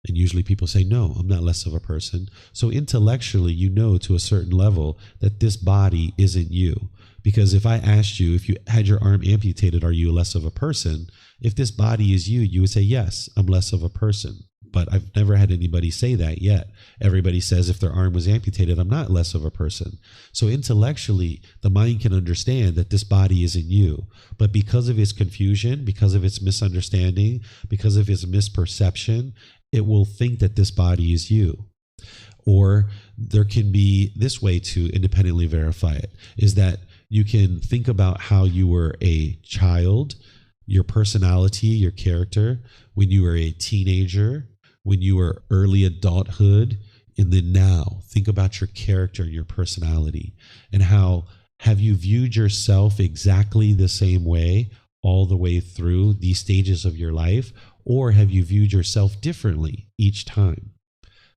And usually people say, no, I'm not less of a person. So intellectually, to a certain level that this body isn't you. Because if I asked you, if you had your arm amputated, are you less of a person? If this body is you, you would say, yes, I'm less of a person. But I've never had anybody say that yet. Everybody says if their arm was amputated, I'm not less of a person. So intellectually, the mind can understand that this body isn't you. But because of its confusion, because of its misunderstanding, because of its misperception, it will think that this body is you. Or there can be this way to independently verify it, is that you can think about how you were a child, your personality, your character, when you were a teenager, when you were early adulthood, and then now. Think about your character and your personality, and how have you viewed yourself exactly the same way all the way through these stages of your life, or have you viewed yourself differently each time?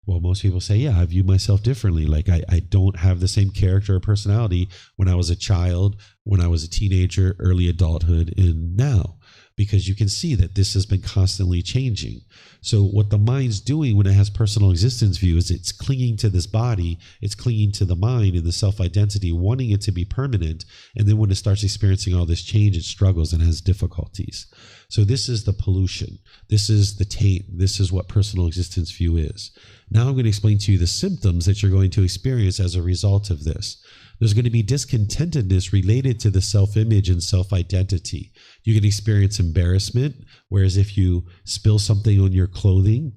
Well, most people say, yeah, I view myself differently. Like I don't have the same character or personality when I was a child, when I was a teenager, early adulthood, and now. because you can see that this has been constantly changing. So what the mind's doing when it has personal existence view is it's clinging to this body, it's clinging to the mind and the self-identity, wanting it to be permanent. And then when it starts experiencing all this change, it struggles and has difficulties. So this is the pollution. This is the taint. This is what personal existence view is. Now I'm going to explain to you the symptoms that you're going to experience as a result of this. There's going to be discontentedness related to the self-image and self-identity. You can experience embarrassment, whereas if you spill something on your clothing,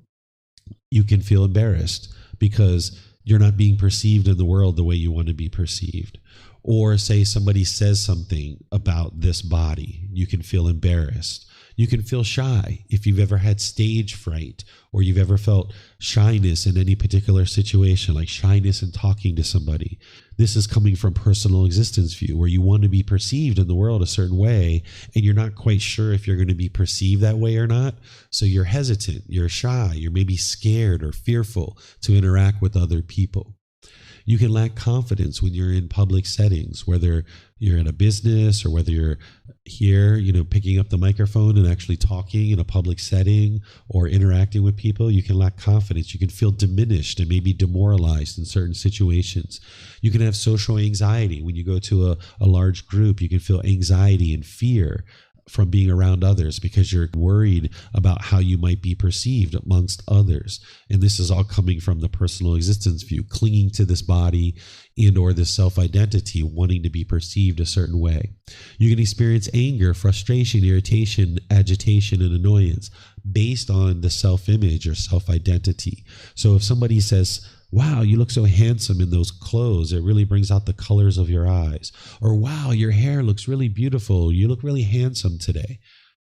you can feel embarrassed because you're not being perceived in the world the way you want to be perceived. Or say somebody says something about this body, you can feel embarrassed. You can feel shy if you've ever had stage fright, or you've ever felt shyness in any particular situation, like shyness in talking to somebody. This is coming from personal existence view, where you want to be perceived in the world a certain way, and you're not quite sure if you're going to be perceived that way or not. So you're hesitant, you're shy, you're maybe scared or fearful to interact with other people. You can lack confidence when you're in public settings, whether you're in a business or whether you're here, picking up the microphone and actually talking in a public setting or interacting with people. You can lack confidence. You can feel diminished and maybe demoralized in certain situations. You can have social anxiety. When you go to a large group, you can feel anxiety and fear from being around others because you're worried about how you might be perceived amongst others. And this is all coming from the personal existence view, clinging to this body and or this self-identity, wanting to be perceived a certain way. You can experience anger, frustration, irritation, agitation, and annoyance based on the self-image or self-identity. So if somebody says, "Wow, you look so handsome in those clothes. It really brings out the colors of your eyes." Or, "Wow, your hair looks really beautiful. You look really handsome today."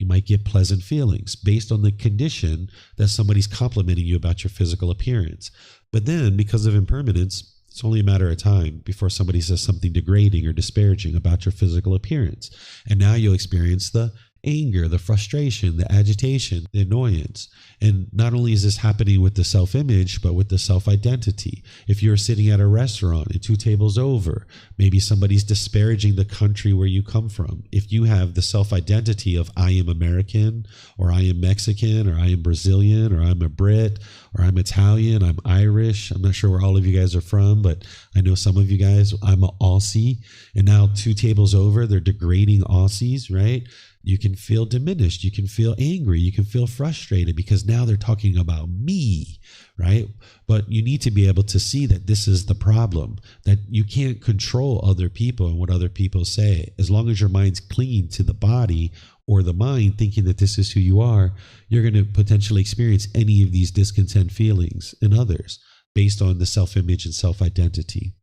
You might get pleasant feelings based on the condition that somebody's complimenting you about your physical appearance. But then, because of impermanence, it's only a matter of time before somebody says something degrading or disparaging about your physical appearance. And now you'll experience the anger, the frustration, the agitation, the annoyance. And not only is this happening with the self-image, but with the self-identity. If you're sitting at a restaurant and 2 tables over, maybe somebody's disparaging the country where you come from. If you have the self-identity of I am American, or I am Mexican, or I am Brazilian, or I'm a Brit, or I'm Italian, I'm Irish. I'm not sure where all of you guys are from, but I know some of you guys, I'm an Aussie. And now 2 tables over, they're degrading Aussies, right? You can feel diminished. You can feel angry. You can feel frustrated because now they're talking about me, right? But you need to be able to see that this is the problem, that you can't control other people and what other people say. As long as your mind's clinging to the body or the mind thinking that this is who you are, you're going to potentially experience any of these discontent feelings in others based on the self-image and self-identity.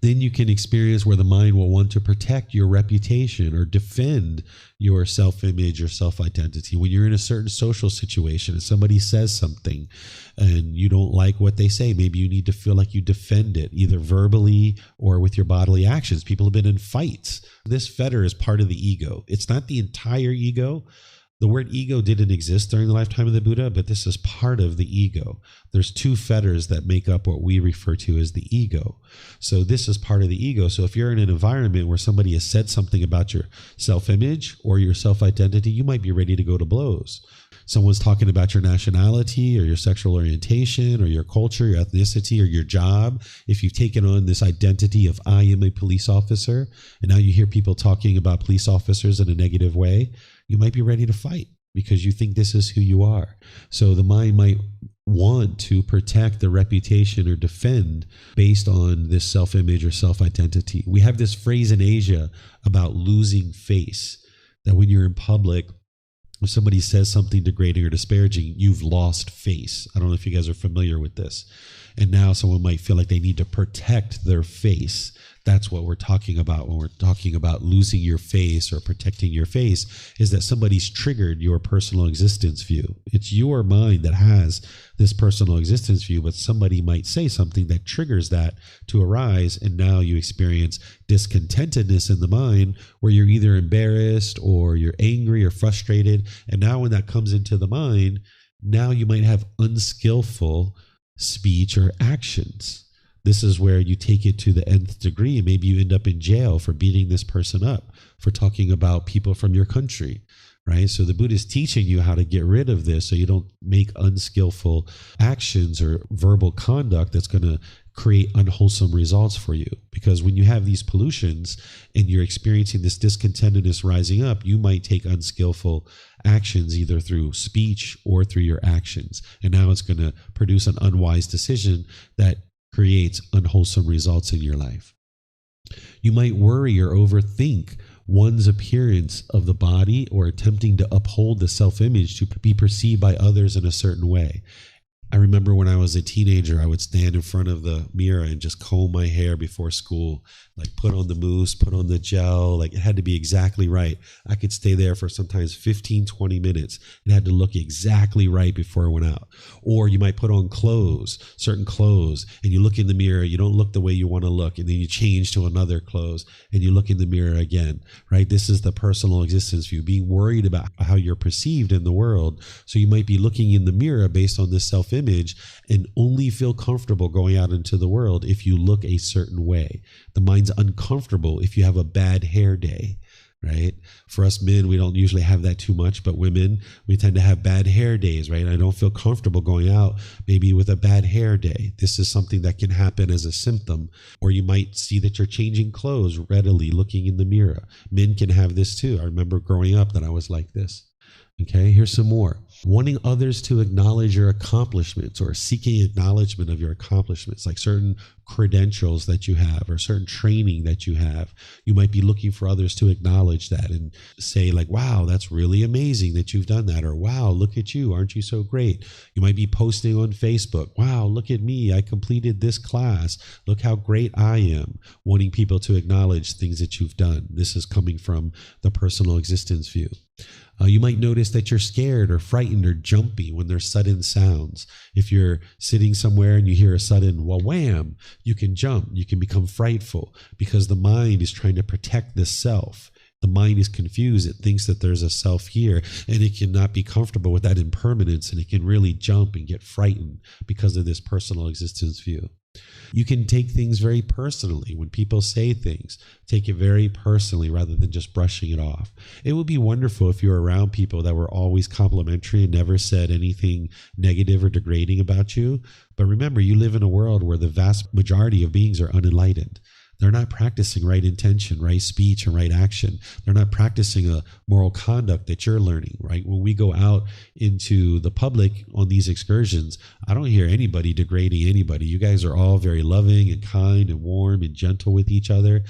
Then you can experience where the mind will want to protect your reputation or defend your self-image or self-identity. When you're in a certain social situation and somebody says something and you don't like what they say, maybe you need to feel like you defend it, either verbally or with your bodily actions. People have been in fights. This fetter is part of the ego. It's not the entire ego. The word ego didn't exist during the lifetime of the Buddha, but this is part of the ego. There's 2 fetters that make up what we refer to as the ego. So this is part of the ego. So if you're in an environment where somebody has said something about your self-image or your self-identity, you might be ready to go to blows. Someone's talking about your nationality or your sexual orientation or your culture, your ethnicity, or your job. If you've taken on this identity of I am a police officer, and now you hear people talking about police officers in a negative way, you might be ready to fight because you think this is who you are. So the mind might want to protect the reputation or defend based on this self-image or self-identity. We have this phrase in Asia about losing face, that when you're in public, if somebody says something degrading or disparaging, you've lost face. I don't know if you guys are familiar with this. And now someone might feel like they need to protect their face. That's what we're talking about when we're talking about losing your face or protecting your face, is that somebody's triggered your personal existence view. It's your mind that has this personal existence view, but somebody might say something that triggers that to arise, and now you experience discontentedness in the mind where you're either embarrassed or you're angry or frustrated. And now when that comes into the mind, now you might have unskillful speech or actions. This is where you take it to the nth degree. Maybe you end up in jail for beating this person up, for talking about people from your country, right? So the Buddha is teaching you how to get rid of this so you don't make unskillful actions or verbal conduct that's going to create unwholesome results for you. Because when you have these pollutions and you're experiencing this discontentedness rising up, you might take unskillful actions either through speech or through your actions. And now it's going to produce an unwise decision that creates unwholesome results in your life. You might worry or overthink one's appearance of the body or attempting to uphold the self-image to be perceived by others in a certain way. I remember when I was a teenager, I would stand in front of the mirror and just comb my hair before school, like put on the mousse, put on the gel, like it had to be exactly right. I could stay there for sometimes 15, 20 minutes. It had to look exactly right before I went out. Or you might put on clothes, certain clothes, and you look in the mirror, you don't look the way you want to look, and then you change to another clothes and you look in the mirror again, right? This is the personal existence view, being worried about how you're perceived in the world. So you might be looking in the mirror based on this self-image and only feel comfortable going out into the world if you look a certain way. The mind's uncomfortable if you have a bad hair day, right? For us men, we don't usually have that too much, but women, we tend to have bad hair days, right? I don't feel comfortable going out maybe with a bad hair day. This is something that can happen as a symptom, or you might see that you're changing clothes readily looking in the mirror. Men can have this too. I remember growing up that I was like this. Okay, here's some more. Wanting others to acknowledge your accomplishments or seeking acknowledgement of your accomplishments, like certain credentials that you have or certain training that you have. You might be looking for others to acknowledge that and say like, wow, that's really amazing that you've done that. Or wow, look at you. Aren't you so great? You might be posting on Facebook. Wow, look at me. I completed this class. Look how great I am. Wanting people to acknowledge things that you've done. This is coming from the personal existence view. You might notice that you're scared or frightened or jumpy when there's sudden sounds. If you're sitting somewhere and you hear a sudden wham, you can jump, you can become frightful because the mind is trying to protect the self. The mind is confused. It thinks that there's a self here and it cannot be comfortable with that impermanence, and it can really jump and get frightened because of this personal existence view. You can take things very personally. When people say things, take it very personally rather than just brushing it off. It would be wonderful if you were around people that were always complimentary and never said anything negative or degrading about you. But remember, you live in a world where the vast majority of beings are unenlightened. They're not practicing right intention, right speech, and right action. They're not practicing a moral conduct that you're learning, right? When we go out into the public on these excursions, I don't hear anybody degrading anybody. You guys are all very loving and kind and warm and gentle with each other.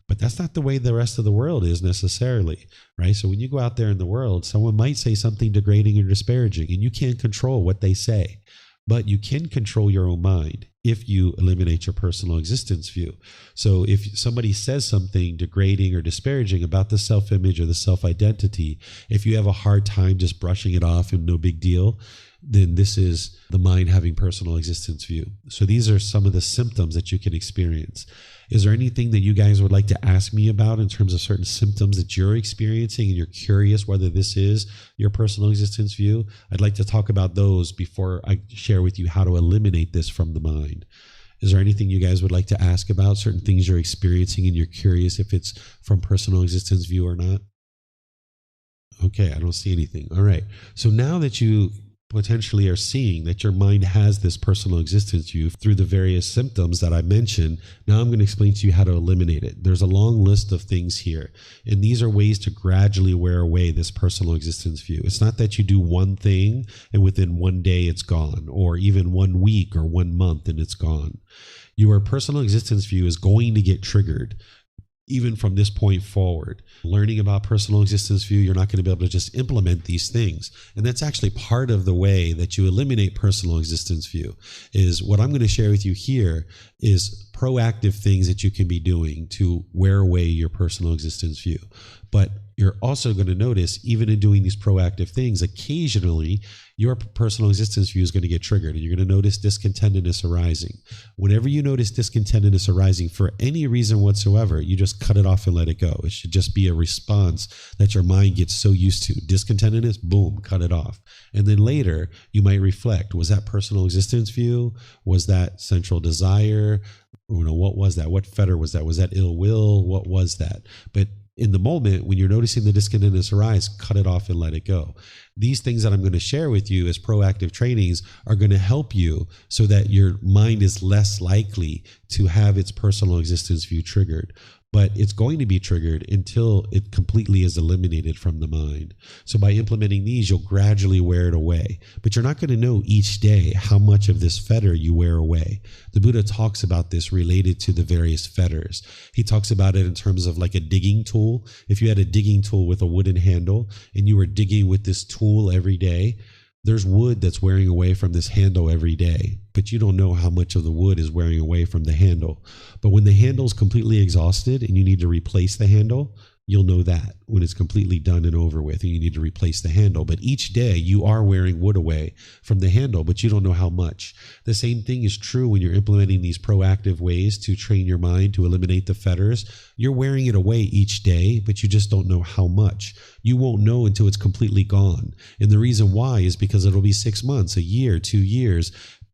But that's not the way the rest of the world is necessarily, right? So when you go out there in the world, someone might say something degrading or disparaging, and you can't control what they say. But you can control your own mind if you eliminate your personal existence view. So if somebody says something degrading or disparaging about the self-image or the self-identity, if you have a hard time just brushing it off and no big deal, then this is the mind having personal existence view. So these are some of the symptoms that you can experience. Is there anything that you guys would like to ask me about in terms of certain symptoms that you're experiencing and you're curious whether this is your personal existence view? I'd like to talk about those before I share with you how to eliminate this from the mind. Is there anything you guys would like to ask about, certain things you're experiencing and you're curious if it's from personal existence view or not? Okay, I don't see anything. All right. So now that you potentially are seeing that your mind has this personal existence view through the various symptoms that I mentioned, now I'm going to explain to you how to eliminate it. There's a long list of things here, and these are ways to gradually wear away this personal existence view. It's not that you do one thing and within one day it's gone, or even 1 week or 1 month and it's gone. Your personal existence view is going to get triggered even from this point forward. Learning about personal existence view, you're not going to be able to just implement these things. And that's actually part of the way that you eliminate personal existence view. Is what I'm going to share with you here is proactive things that you can be doing to wear away your personal existence view. But you're also going to notice, even in doing these proactive things, occasionally your personal existence view is going to get triggered, and you're going to notice discontentedness arising. Whenever you notice discontentedness arising for any reason whatsoever, you just cut it off and let it go. It should just be a response that your mind gets so used to. Discontentedness, boom, cut it off. And then later, you might reflect, was that personal existence view? Was that central desire? What was that? What fetter was that? Was that ill will? What was that? But in the moment, when you're noticing the discontentness arise, cut it off and let it go. These things that I'm going to share with you as proactive trainings are going to help you so that your mind is less likely to have its personal existence view triggered. But it's going to be triggered until it completely is eliminated from the mind. So by implementing these, you'll gradually wear it away. But you're not going to know each day how much of this fetter you wear away. The Buddha talks about this related to the various fetters. He talks about it in terms of like a digging tool. If you had a digging tool with a wooden handle and you were digging with this tool every day, there's wood that's wearing away from this handle every day, but you don't know how much of the wood is wearing away from the handle. But when the handle is completely exhausted and you need to replace the handle, you'll know that when it's completely done and over with and you need to replace the handle. But each day you are wearing wood away from the handle, but you don't know how much. The same thing is true when you're implementing these proactive ways to train your mind to eliminate the fetters. You're wearing it away each day, but you just don't know how much. You won't know until it's completely gone. And the reason why is because it'll be 6 months, a year, 2 years.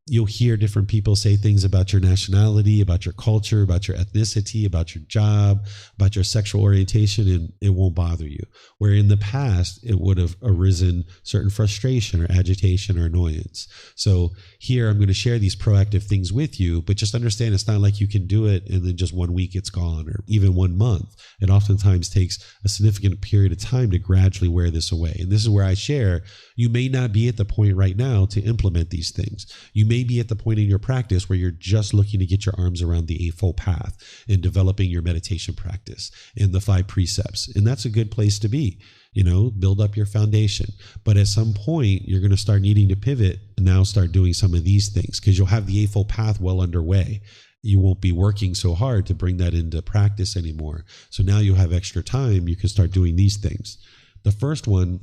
You'll hear different people say things about your nationality, about your culture, about your ethnicity, about your job, about your sexual orientation, and it won't bother you. Where in the past, it would have arisen certain frustration or agitation or annoyance. So here, I'm going to share these proactive things with you, but just understand it's not like you can do it and then just 1 week it's gone, or even 1 month. It oftentimes takes a significant period of time to gradually wear this away. And this is where I share, you may not be at the point right now to implement these things. You may be at the point in your practice where you're just looking to get your arms around the Eightfold Path and developing your meditation practice and the 5 precepts. And that's a good place to be, build up your foundation. But at some point, you're going to start needing to pivot and now start doing some of these things because you'll have the Eightfold Path well underway. You won't be working so hard to bring that into practice anymore. So now you have extra time, you can start doing these things. The first one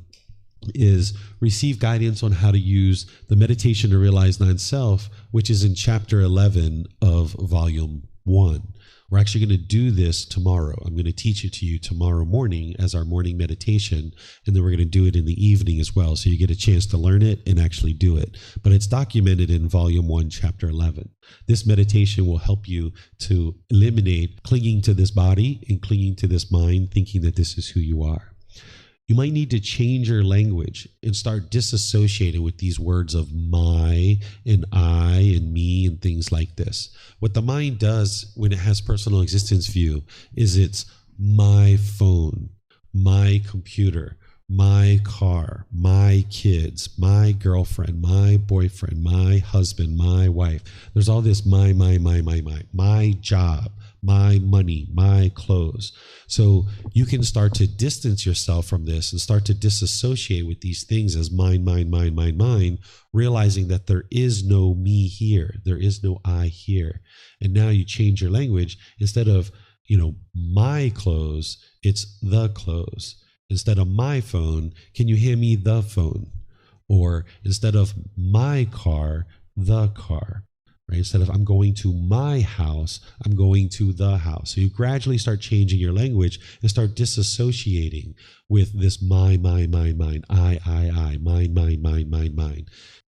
is receive guidance on how to use the meditation to realize non-self, which is in chapter 11 of volume 1. We're actually going to do this tomorrow. I'm going to teach it to you tomorrow morning as our morning meditation, and then we're going to do it in the evening as well, so you get a chance to learn it and actually do it. But it's documented in volume 1, chapter 11. This meditation will help you to eliminate clinging to this body and clinging to this mind, thinking that this is who you are. You might need to change your language and start disassociating with these words of my and I and me and things like this. What the mind does when it has personal existence view is it's my phone, my computer, my car, my kids, my girlfriend, my boyfriend, my husband, my wife. There's all this my job, my money, my clothes. So you can start to distance yourself from this and start to disassociate with these things as mine, realizing that there is no me here. There is no I here. And now you change your language. Instead of, my clothes, it's the clothes. Instead of my phone, can you hand me the phone? Or instead of my car, the car. Right? Instead of I'm going to my house, I'm going to the house. So you gradually start changing your language and start disassociating with this I, mine, mine.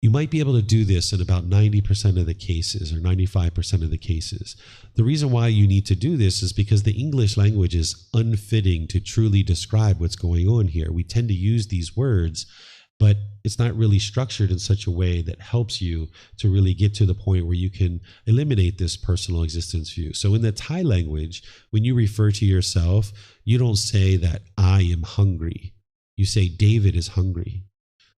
You might be able to do this in about 90% of the cases or 95% of the cases. The reason why you need to do this is because the English language is unfitting to truly describe what's going on here. We tend to use these words, but it's not really structured in such a way that helps you to really get to the point where you can eliminate this personal existence view. So in the Thai language, when you refer to yourself, you don't say that I am hungry. You say David is hungry.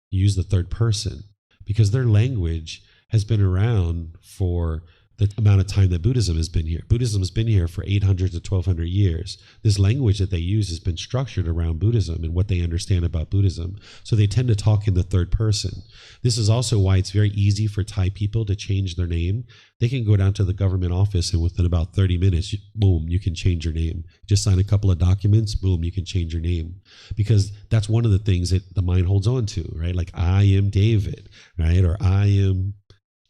You use the third person because their language has been around for the amount of time that Buddhism has been here. Buddhism has been here for 800 to 1200 years. This language that they use has been structured around Buddhism and what they understand about Buddhism. So they tend to talk in the third person. This is also why it's very easy for Thai people to change their name. They can go down to the government office and within about 30 minutes, boom, you can change your name. Just sign a couple of documents, boom, you can change your name. Because that's one of the things that the mind holds on to, right? Like I am David, right? Or I am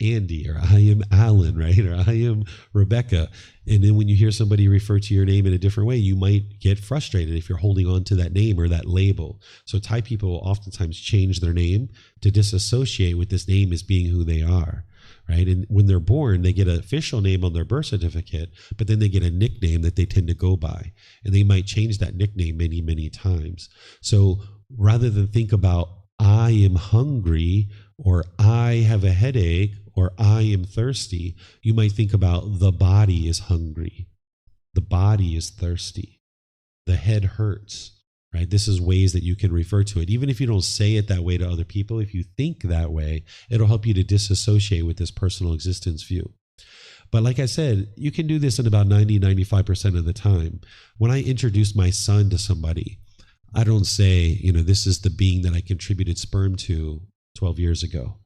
Andy, or I am Alan, right? Or I am Rebecca. And then when you hear somebody refer to your name in a different way, you might get frustrated if you're holding on to that name or that label. So Thai people will oftentimes change their name to disassociate with this name as being who they are, right? And when they're born, they get an official name on their birth certificate, but then they get a nickname that they tend to go by. And they might change that nickname many, many times. So rather than think about I am hungry, or I have a headache, or I am thirsty, you might think about the body is hungry, the body is thirsty, the head hurts, right? This is ways that you can refer to it. Even if you don't say it that way to other people, if you think that way, it'll help you to disassociate with this personal existence view. But like I said, you can do this in about 90-95% of the time. When I introduce my son to somebody, I don't say, this is the being that I contributed sperm to 12 years ago,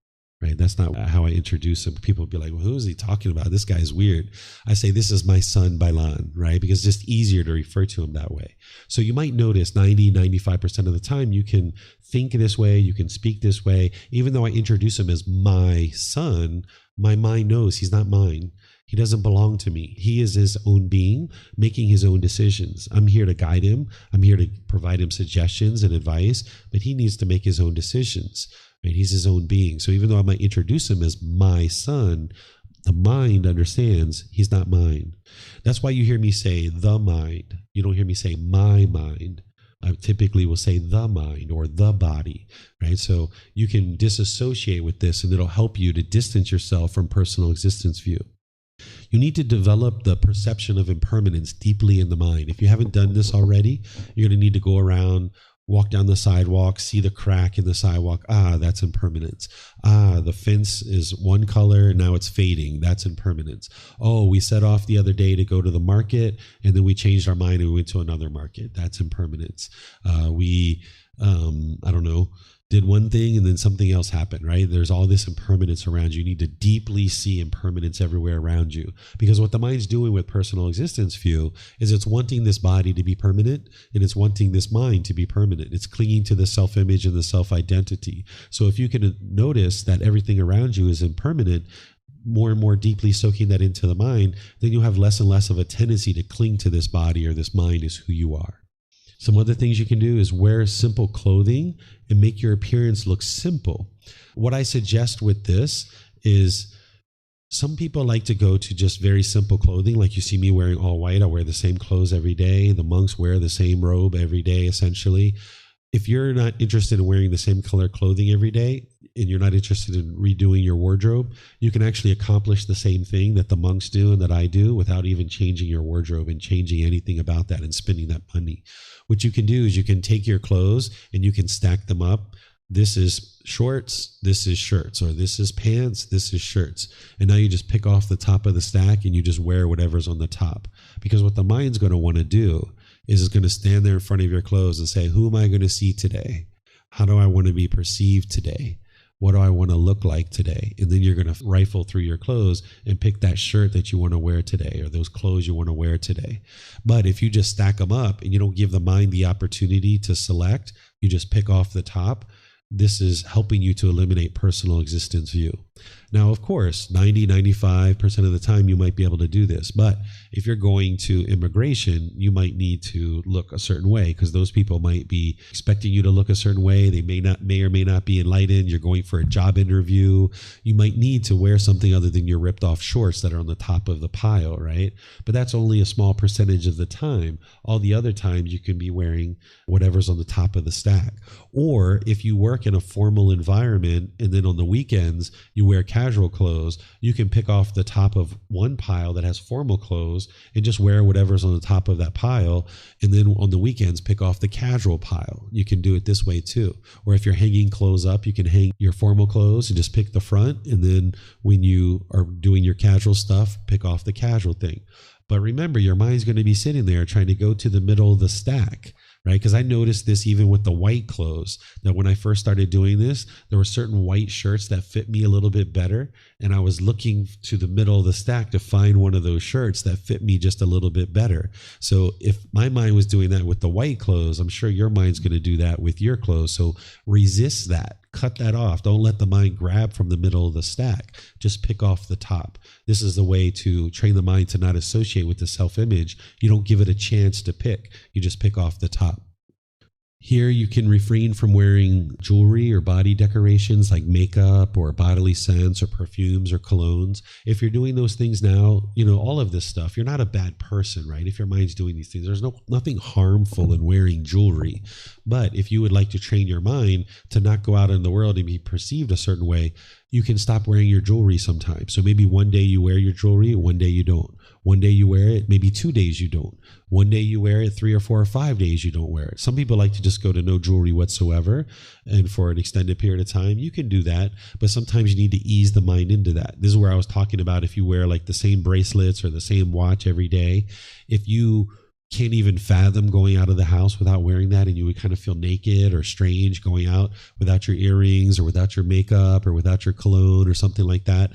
right? That's not how I introduce him. People will be like, well, who is he talking about? This guy's weird. I say, this is my son, Bailan, right? Because it's just easier to refer to him that way. So you might notice 90-95% of the time you can think this way, you can speak this way. Even though I introduce him as my son, my mind knows he's not mine. He doesn't belong to me. He is his own being, making his own decisions. I'm here to guide him. I'm here to provide him suggestions and advice, but he needs to make his own decisions. Right? He's his own being. So even though I might introduce him as my son, the mind understands he's not mine. That's why you hear me say the mind. You don't hear me say my mind. I typically will say the mind or the body, right? So you can disassociate with this, and it'll help you to distance yourself from personal existence view. You need to develop the perception of impermanence deeply in the mind. If you haven't done this already, you're going to need to go around, walk down the sidewalk, see the crack in the sidewalk. That's impermanence. The fence is one color, now it's fading. That's impermanence. We set off the other day to go to the market, and then we changed our mind and we went to another market. That's impermanence. Did one thing and then something else happened, right? There's all this impermanence around you. You need to deeply see impermanence everywhere around you, because what the mind's doing with personal existence view is it's wanting this body to be permanent, and it's wanting this mind to be permanent. It's clinging to the self-image and the self-identity. So if you can notice that everything around you is impermanent, more and more deeply soaking that into the mind, then you'll have less and less of a tendency to cling to this body or this mind as who you are. Some other things you can do is wear simple clothing and make your appearance look simple. What I suggest with this is some people like to go to just very simple clothing. Like you see me wearing all white. I wear the same clothes every day. The monks wear the same robe every day, essentially. If you're not interested in wearing the same color clothing every day, and you're not interested in redoing your wardrobe, you can actually accomplish the same thing that the monks do and that I do without even changing your wardrobe and changing anything about that and spending that money. What you can do is you can take your clothes and you can stack them up. This is shorts, this is shirts, or this is pants, this is shirts. And now you just pick off the top of the stack and you just wear whatever's on the top. Because what the mind's going to want to do is it's going to stand there in front of your clothes and say, who am I going to see today? How do I want to be perceived today? What do I want to look like today? And then you're going to rifle through your clothes and pick that shirt that you want to wear today, or those clothes you want to wear today. But if you just stack them up and you don't give the mind the opportunity to select, you just pick off the top, this is helping you to eliminate personal existence view. Now, of course, 90-95% of the time you might be able to do this. But if you're going to immigration, you might need to look a certain way, because those people might be expecting you to look a certain way. They may or may not be enlightened. You're going for a job interview. You might need to wear something other than your ripped off shorts that are on the top of the pile, right? But that's only a small percentage of the time. All the other times you can be wearing whatever's on the top of the stack. Or if you work in a formal environment and then on the weekends you wear casual clothes, you can pick off the top of one pile that has formal clothes and just wear whatever's on the top of that pile, and then on the weekends pick off the casual pile. You can do it this way too. Or if you're hanging clothes up, you can hang your formal clothes and just pick the front, and then when you are doing your casual stuff, pick off the casual thing. But remember, your mind's going to be sitting there trying to go to the middle of the stack, right? Because I noticed this even with the white clothes, that when I first started doing this, there were certain white shirts that fit me a little bit better. And I was looking to the middle of the stack to find one of those shirts that fit me just a little bit better. So if my mind was doing that with the white clothes, I'm sure your mind's going to do that with your clothes. So resist that. cut that off. Don't let the mind grab from the middle of the stack. Just pick off the top. This is the way to train the mind to not associate with the self-image. You don't give it a chance to pick. You just pick off the top. Here you can refrain from wearing jewelry or body decorations like makeup or bodily scents or perfumes or colognes. If you're doing those things now, all of this stuff, you're not a bad person, right? If your mind's doing these things, there's nothing harmful in wearing jewelry. But if you would like to train your mind to not go out in the world and be perceived a certain way, you can stop wearing your jewelry sometimes. So maybe one day you wear your jewelry, one day you don't. One day you wear it, maybe 2 days you don't. One day you wear it, 3 or 4 or 5 days you don't wear it. Some people like to just go to no jewelry whatsoever, and for an extended period of time, you can do that. But sometimes you need to ease the mind into that. This is where I was talking about if you wear like the same bracelets or the same watch every day, if you can't even fathom going out of the house without wearing that, and you would kind of feel naked or strange going out without your earrings or without your makeup or without your cologne or something like that,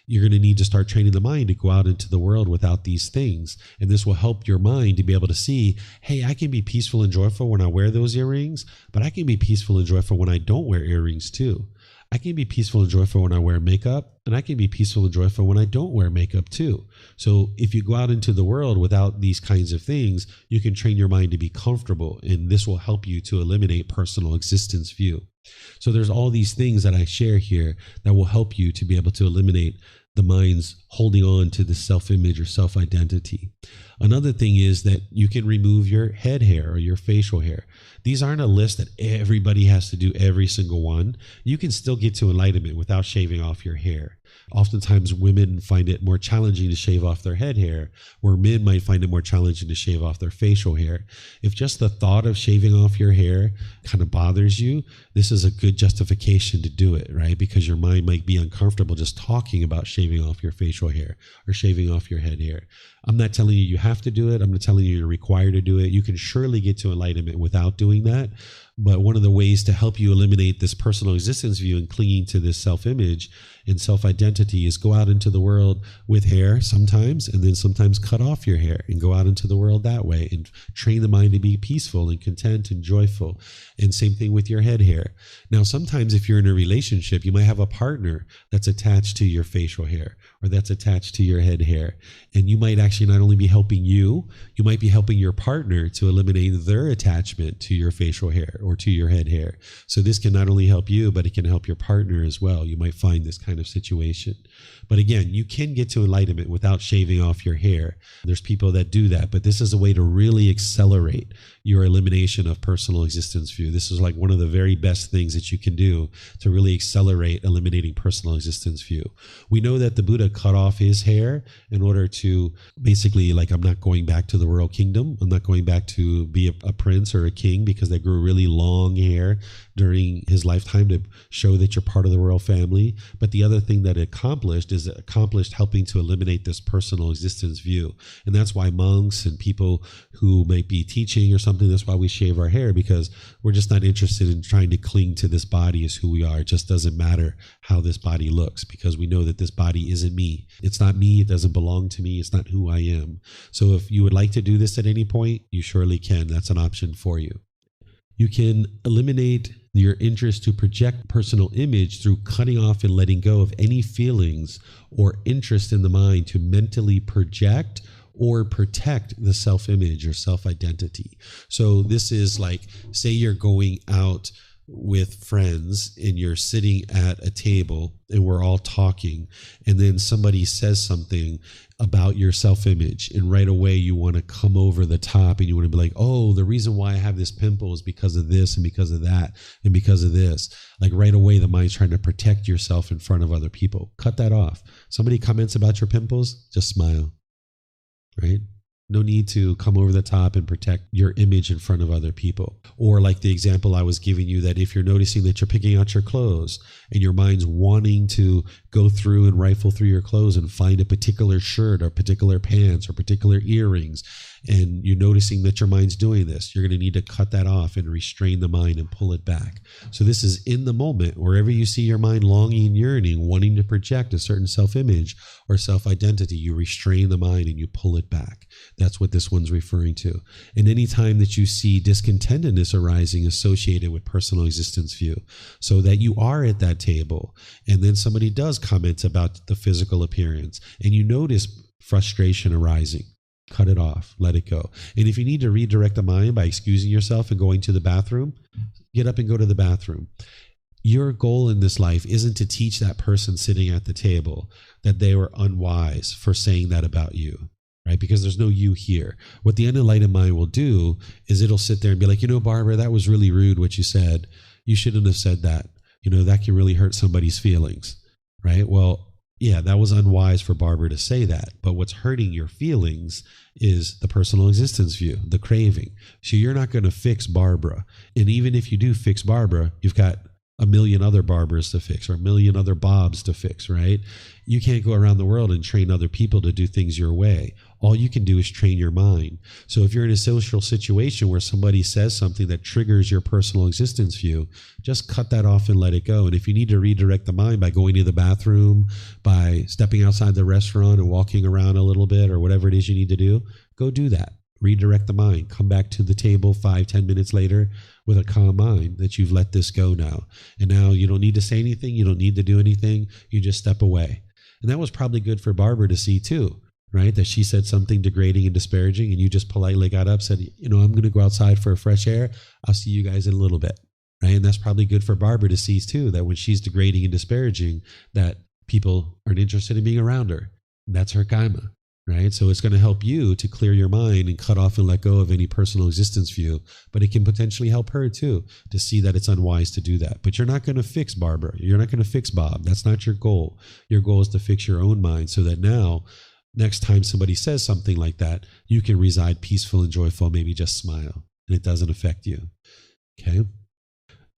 you're going to need to start training the mind to go out into the world without these things. And this will help your mind to be able to see, hey, I can be peaceful and joyful when I wear those earrings, but I can be peaceful and joyful when I don't wear earrings too. I can be peaceful and joyful when I wear makeup, and I can be peaceful and joyful when I don't wear makeup too. So if you go out into the world without these kinds of things, you can train your mind to be comfortable, and this will help you to eliminate personal existence view. So there's all these things that I share here that will help you to be able to eliminate the mind's holding on to the self-image or self-identity. Another thing is that you can remove your head hair or your facial hair. These aren't a list that everybody has to do every single one. You can still get to enlightenment without shaving off your hair. Oftentimes women find it more challenging to shave off their head hair, where men might find it more challenging to shave off their facial hair. If just the thought of shaving off your hair kind of bothers you, this is a good justification to do it, right? Because your mind might be uncomfortable just talking about shaving off your facial hair or shaving off your head hair. I'm not telling you have to do it. I'm not telling you you're required to do it. You can surely get to enlightenment without doing that. But one of the ways to help you eliminate this personal existence view and clinging to this self-image and self-identity is go out into the world with hair sometimes, and then sometimes cut off your hair and go out into the world that way and train the mind to be peaceful and content and joyful. And same thing with your head hair. Now, sometimes if you're in a relationship, you might have a partner that's attached to your facial hair or that's attached to your head hair. And you might actually not only be helping you might be helping your partner to eliminate their attachment to your facial hair or to your head hair. So this can not only help you, but it can help your partner as well. You might find this kind of situation. But again, you can get to enlightenment without shaving off your hair. There's people that do that, but this is a way to really accelerate your elimination of personal existence view. This is like one of the very best things that you can do to really accelerate eliminating personal existence view. We know that the Buddha cut off his hair in order to basically, like, I'm not going back to the royal kingdom. I'm not going back to be a prince or a king, because they grew really long hair during his lifetime to show that you're part of the royal family. But the other thing that it accomplished is it accomplished helping to eliminate this personal existence view. And that's why monks and people who might be teaching or something, that's why we shave our hair, because we're just not interested in trying to cling to this body as who we are. It just doesn't matter how this body looks, because we know that this body isn't me. It's not me. It doesn't belong to me. It's not who I am. So if you would like to do this at any point, you surely can. That's an option for you. You can eliminate your interest to project personal image through cutting off and letting go of any feelings or interest in the mind to mentally project or protect the self-image or self-identity. So this is like, say you're going out with friends and you're sitting at a table and we're all talking, and then somebody says something about your self-image, and right away you want to come over the top and you want to be like, oh, the reason why I have this pimple is because of this and because of that and because of this. Like right away the mind's trying to protect yourself in front of other people. Cut that off. Somebody comments about your pimples, just smile, right? No need to come over the top and protect your image in front of other people. Or like the example I was giving you, that if you're noticing that you're picking out your clothes and your mind's wanting to go through and rifle through your clothes and find a particular shirt or particular pants or particular earrings, and you're noticing that your mind's doing this, you're going to need to cut that off and restrain the mind and pull it back. So this is in the moment, wherever you see your mind longing, yearning, wanting to project a certain self-image or self-identity, you restrain the mind and you pull it back. That's what this one's referring to. And any time that you see discontentedness arising associated with personal existence view, so that you are at that table and then somebody does comment about the physical appearance and you notice frustration arising, cut it off, let it go. And if you need to redirect the mind by excusing yourself and going to the bathroom, get up and go to the bathroom. Your goal in this life isn't to teach that person sitting at the table that they were unwise for saying that about you, right? Because there's no you here. What the unenlightened mind will do is it'll sit there and be like, you know, Barbara, that was really rude what you said. You shouldn't have said that. You know, that can really hurt somebody's feelings, right? Well, yeah, that was unwise for Barbara to say that. But what's hurting your feelings is the personal existence view, the craving. So you're not going to fix Barbara. And even if you do fix Barbara, you've got a million other Barbaras to fix or a million other Bobs to fix, right? You can't go around the world and train other people to do things your way. All you can do is train your mind. So if you're in a social situation where somebody says something that triggers your personal existence view, just cut that off and let it go. And if you need to redirect the mind by going to the bathroom, by stepping outside the restaurant and walking around a little bit or whatever it is you need to do, go do that. Redirect the mind. Come back to the table 5-10 minutes later with a calm mind that you've let this go now. And now you don't need to say anything. You don't need to do anything. You just step away. And that was probably good for Barbara to see too, right? That she said something degrading and disparaging and you just politely got up, said, you know, I'm going to go outside for fresh air. I'll see you guys in a little bit, right? And that's probably good for Barbara to see too, that when she's degrading and disparaging, that people aren't interested in being around her. That's her karma. Right? So it's going to help you to clear your mind and cut off and let go of any personal existence view, but it can potentially help her too, to see that it's unwise to do that. But you're not going to fix Barbara. You're not going to fix Bob. That's not your goal. Your goal is to fix your own mind so that now, next time somebody says something like that, you can reside peaceful and joyful, maybe just smile, and it doesn't affect you. Okay?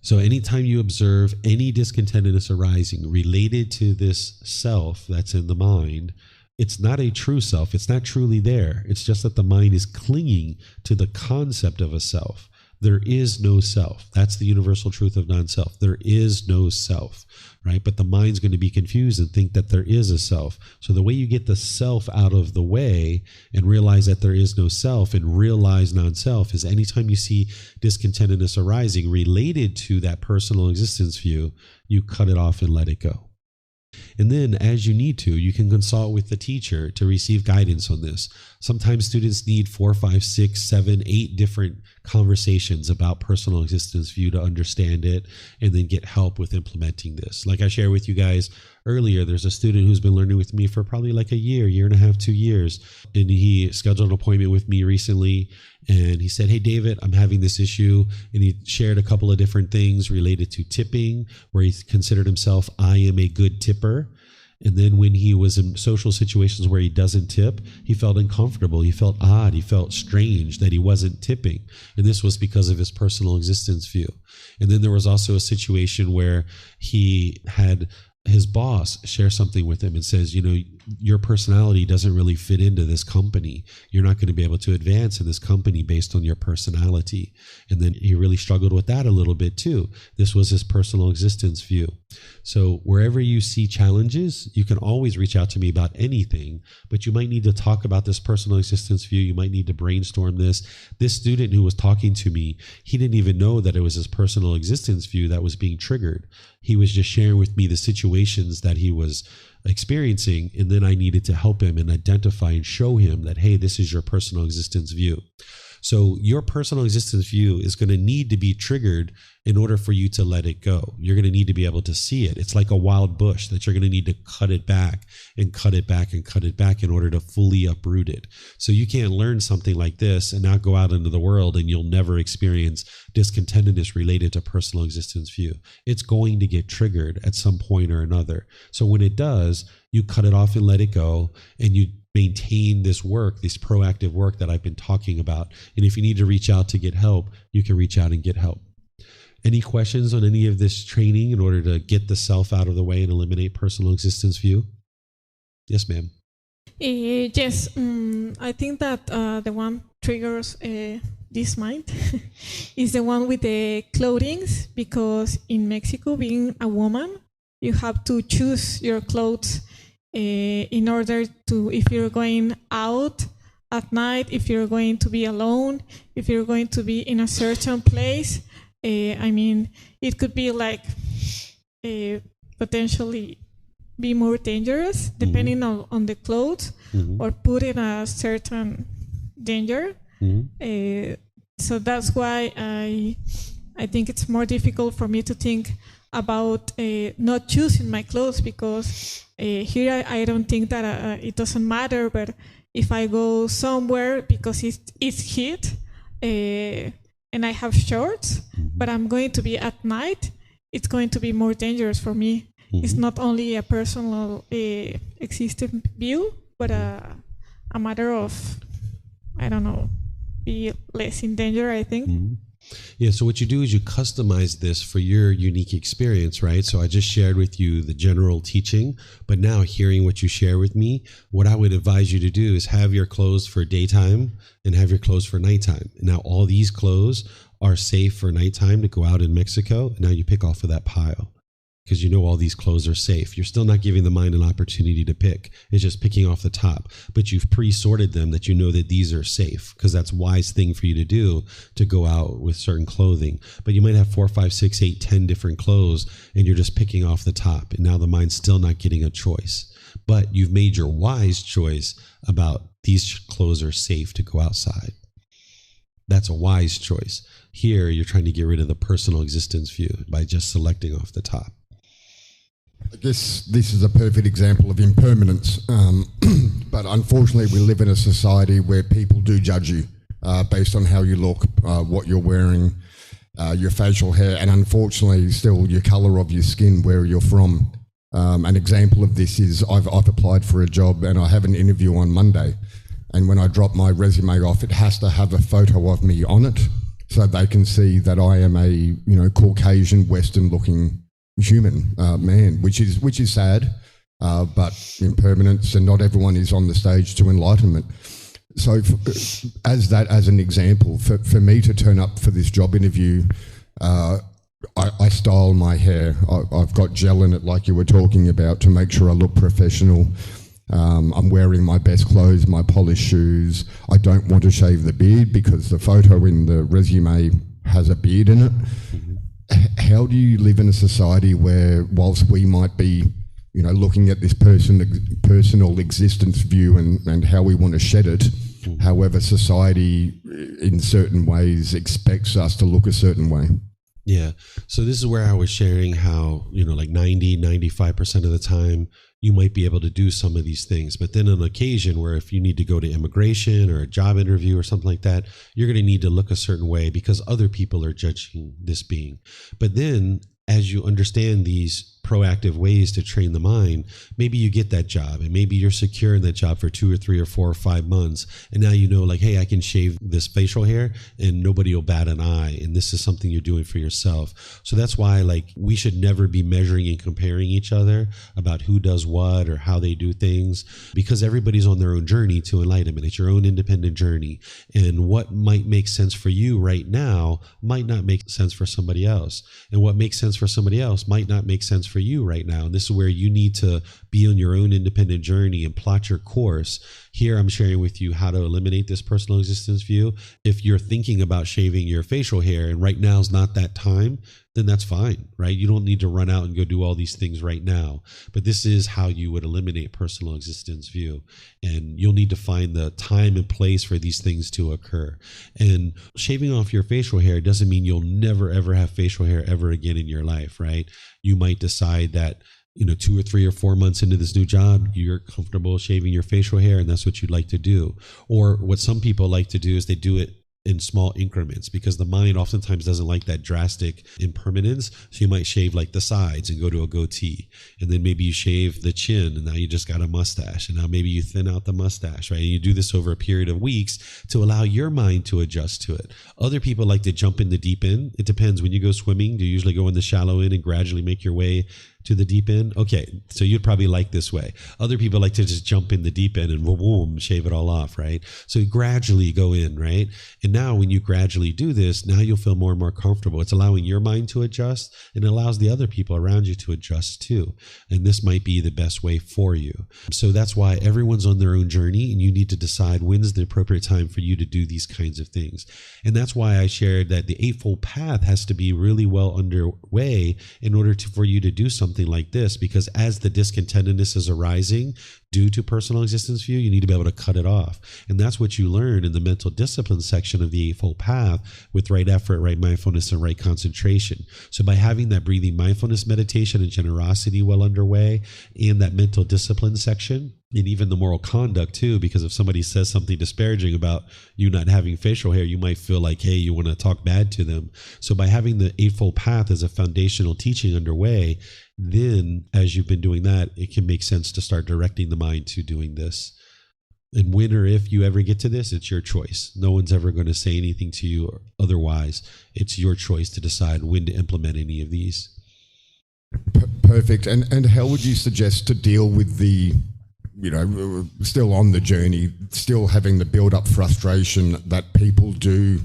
So anytime you observe any discontentedness arising related to this self that's in the mind, it's not a true self. It's not truly there. It's just that the mind is clinging to the concept of a self. There is no self. That's the universal truth of non-self. There is no self, right? But the mind's going to be confused and think that there is a self. So the way you get the self out of the way and realize that there is no self and realize non-self is anytime you see discontentedness arising related to that personal existence view, you cut it off and let it go. And then as you need to, you can consult with the teacher to receive guidance on this. Sometimes students need 4, 5, 6, 7, 8 different conversations about personal existence view to understand it and then get help with implementing this. Like I shared with you guys earlier, there's a student who's been learning with me for probably like a year and a half, 2 years. And he scheduled an appointment with me recently. And he said, hey, David, I'm having this issue. And he shared a couple of different things related to tipping, where he considered himself, I am a good tipper. And then when he was in social situations where he doesn't tip, he felt uncomfortable. He felt odd. He felt strange that he wasn't tipping. And this was because of his personal existence view. And then there was also a situation where he had his boss share something with him and says, you know, your personality doesn't really fit into this company. You're not going to be able to advance in this company based on your personality. And then he really struggled with that a little bit too. This was his personal existence view. So wherever you see challenges, you can always reach out to me about anything, but you might need to talk about this personal existence view. You might need to brainstorm this. This student who was talking to me, he didn't even know that it was his personal existence view that was being triggered. He was just sharing with me the situations that he was experiencing, and then I needed to help him and identify and show him that, hey, this is your personal existence view. So your personal existence view is going to need to be triggered in order for you to let it go. You're going to need to be able to see it. It's like a wild bush that you're going to need to cut it back and cut it back and cut it back in order to fully uproot it. So you can't learn something like this and not go out into the world and you'll never experience discontentedness related to personal existence view. It's going to get triggered at some point or another. So when it does, you cut it off and let it go, and you maintain this work, this proactive work that I've been talking about. And if you need to reach out to get help, you can reach out and get help. Any questions on any of this training in order to get the self out of the way and eliminate personal existence view? Yes, ma'am. Yes, I think that the one triggers this mind is the one with the clothings, because in Mexico, being a woman, you have to choose your clothes in order to, if you're going out at night, if you're going to be alone, if you're going to be in a certain place. I mean, it could be like potentially be more dangerous depending on the clothes, or put in a certain danger. So that's why I think it's more difficult for me to think about not choosing my clothes, because here I don't think that it doesn't matter, but if I go somewhere because it's heat and I have shorts, but I'm going to be at night, it's going to be more dangerous for me. It's not only a personal existing view, but a matter of, I don't know, be less in danger, I think. Yeah, so what you do is you customize this for your unique experience, right? So I just shared with you the general teaching, but now hearing what you share with me, what I would advise you to do is have your clothes for daytime and have your clothes for nighttime. Now, all these clothes are safe for nighttime to go out in Mexico. And now you pick off of that pile, because you know all these clothes are safe. You're still not giving the mind an opportunity to pick. It's just picking off the top. But you've pre-sorted them that you know that these are safe, because that's a wise thing for you to do, to go out with certain clothing. But you might have 4, 5, 6, 8, 10 different clothes, and you're just picking off the top. And now the mind's still not getting a choice. But you've made your wise choice about these clothes are safe to go outside. That's a wise choice. Here, you're trying to get rid of the personal existence view by just selecting off the top. I guess this is a perfect example of impermanence, but unfortunately we live in a society where people do judge you based on how you look, what you're wearing, your facial hair, and unfortunately still your colour of your skin, where you're from. An example of this is I've applied for a job and I have an interview on Monday, and when I drop my resume off, it has to have a photo of me on it so they can see that I am a Caucasian, Western-looking human man, which is sad, but impermanence, and not everyone is on the stage to enlightenment. So as an example, for me to turn up for this job interview, I style my hair. I've got gel in it, like you were talking about, to make sure I look professional. I'm wearing my best clothes, my polished shoes. I don't want to shave the beard because the photo in the resume has a beard in it. How do you live in a society where, whilst we might be, looking at this personal existence view and how we want to shed it, however, society in certain ways expects us to look a certain way? Yeah. So this is where I was sharing how, like 95% of the time you might be able to do some of these things. But then on occasion where if you need to go to immigration or a job interview or something like that, you're going to need to look a certain way because other people are judging this being. But then as you understand these proactive ways to train the mind, maybe you get that job and maybe you're secure in that job for 2 or 3 or 4 or 5 months. And now you know, like, hey, I can shave this facial hair and nobody will bat an eye. And this is something you're doing for yourself. So that's why, like, we should never be measuring and comparing each other about who does what or how they do things, because everybody's on their own journey to enlightenment. It's your own independent journey. And what might make sense for you right now might not make sense for somebody else. And what makes sense for somebody else might not make sense for you right now. And this is where you need to be on your own independent journey and plot your course. Here I'm sharing with you how to eliminate this personal existence view. If you're thinking about shaving your facial hair and right now is not that time, then that's fine, right? You don't need to run out and go do all these things right now. But this is how you would eliminate personal existence view. And you'll need to find the time and place for these things to occur. And shaving off your facial hair doesn't mean you'll never, ever have facial hair ever again in your life, right? You might decide that 2 or 3 or 4 months into this new job, you're comfortable shaving your facial hair and that's what you'd like to do. Or what some people like to do is they do it in small increments, because the mind oftentimes doesn't like that drastic impermanence. So you might shave like the sides and go to a goatee, and then maybe you shave the chin and now you just got a mustache, and now maybe you thin out the mustache, right? And you do this over a period of weeks to allow your mind to adjust to it. Other people like to jump in the deep end. It depends. When you go swimming, do you usually go in the shallow end and gradually make your way to the deep end? Okay, so you'd probably like this way. Other people like to just jump in the deep end and boom, shave it all off, right? So you gradually go in, right? And now when you gradually do this, now you'll feel more and more comfortable. It's allowing your mind to adjust, and it allows the other people around you to adjust too. And this might be the best way for you. So that's why everyone's on their own journey, and you need to decide when's the appropriate time for you to do these kinds of things. And that's why I shared that the Eightfold Path has to be really well underway in order for you to do something like this, because as the discontentedness is arising due to personal existence view, you need to be able to cut it off. And that's what you learn in the mental discipline section of the Eightfold Path with right effort, right mindfulness, and right concentration. So by having that breathing mindfulness meditation and generosity well underway, and that mental discipline section, and even the moral conduct too, because if somebody says something disparaging about you not having facial hair, you might feel like, hey, you want to talk bad to them. So by having the Eightfold Path as a foundational teaching underway, then as you've been doing that, it can make sense to start directing the mind to doing this. And when or if you ever get to this, it's your choice. No one's ever going to say anything to you or otherwise. It's your choice to decide when to implement any of these. Perfect. And how would you suggest to deal with the, still on the journey, still having the build-up frustration that people do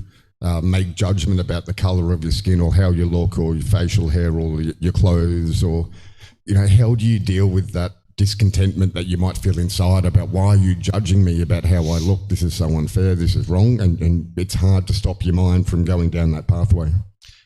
make judgment about the color of your skin or how you look or your facial hair or your clothes, or, how do you deal with that discontentment that you might feel inside about, why are you judging me about how I look? This is so unfair. This is wrong. And it's hard to stop your mind from going down that pathway.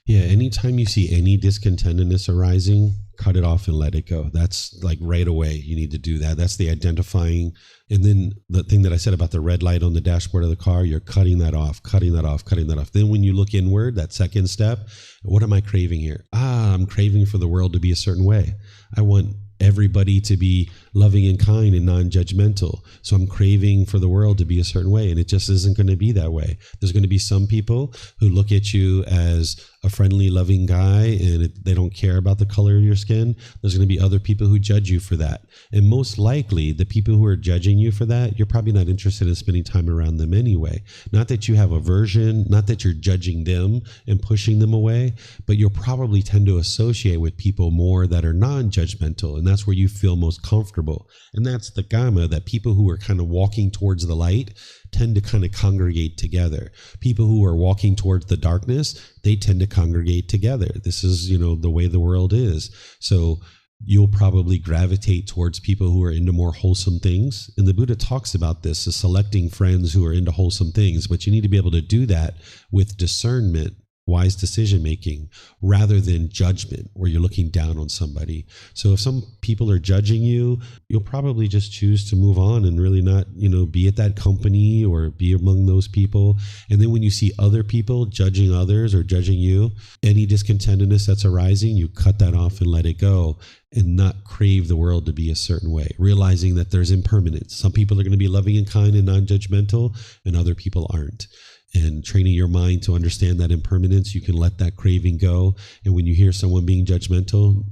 Yeah, anytime you see any discontentedness arising, cut it off and let it go. That's like right away. You need to do that. That's the identifying. And then the thing that I said about the red light on the dashboard of the car, you're cutting that off, cutting that off, cutting that off. Then when you look inward, that second step, what am I craving here? I'm craving for the world to be a certain way. I want everybody to be loving and kind and non-judgmental. So I'm craving for the world to be a certain way, and it just isn't going to be that way. There's going to be some people who look at you as a friendly, loving guy, and they don't care about the color of your skin. There's going to be other people who judge you for that. And most likely, the people who are judging you for that, you're probably not interested in spending time around them anyway. Not that you have aversion, not that you're judging them and pushing them away, but you'll probably tend to associate with people more that are non-judgmental, and that's where you feel most comfortable. And that's the gamma, that people who are kind of walking towards the light tend to kind of congregate together. People who are walking towards the darkness, they tend to congregate together. This is, the way the world is. So you'll probably gravitate towards people who are into more wholesome things. And the Buddha talks about this as selecting friends who are into wholesome things, but you need to be able to do that with discernment, wise decision making, rather than judgment where you're looking down on somebody. So if some people are judging you, you'll probably just choose to move on and really not, be at that company or be among those people. And then when you see other people judging others or judging you, any discontentedness that's arising, you cut that off and let it go, and not crave the world to be a certain way, realizing that there's impermanence. Some people are going to be loving and kind and non-judgmental, and other people aren't. And training your mind to understand that impermanence, you can let that craving go. And when you hear someone being judgmental,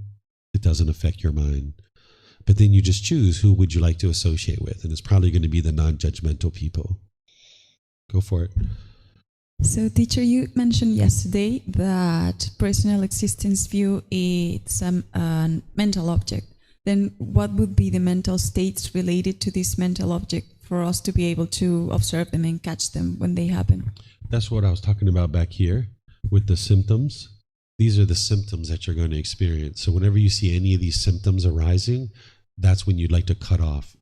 it doesn't affect your mind. But then you just choose who would you like to associate with. And it's probably going to be the non-judgmental people. Go for it. So, teacher, you mentioned yesterday that personal existence view is a mental object. Then what would be the mental states related to this mental object for us to be able to observe them and catch them when they happen? That's what I was talking about back here with the symptoms. These are the symptoms that you're going to experience. So whenever you see any of these symptoms arising, that's when you'd like to cut off,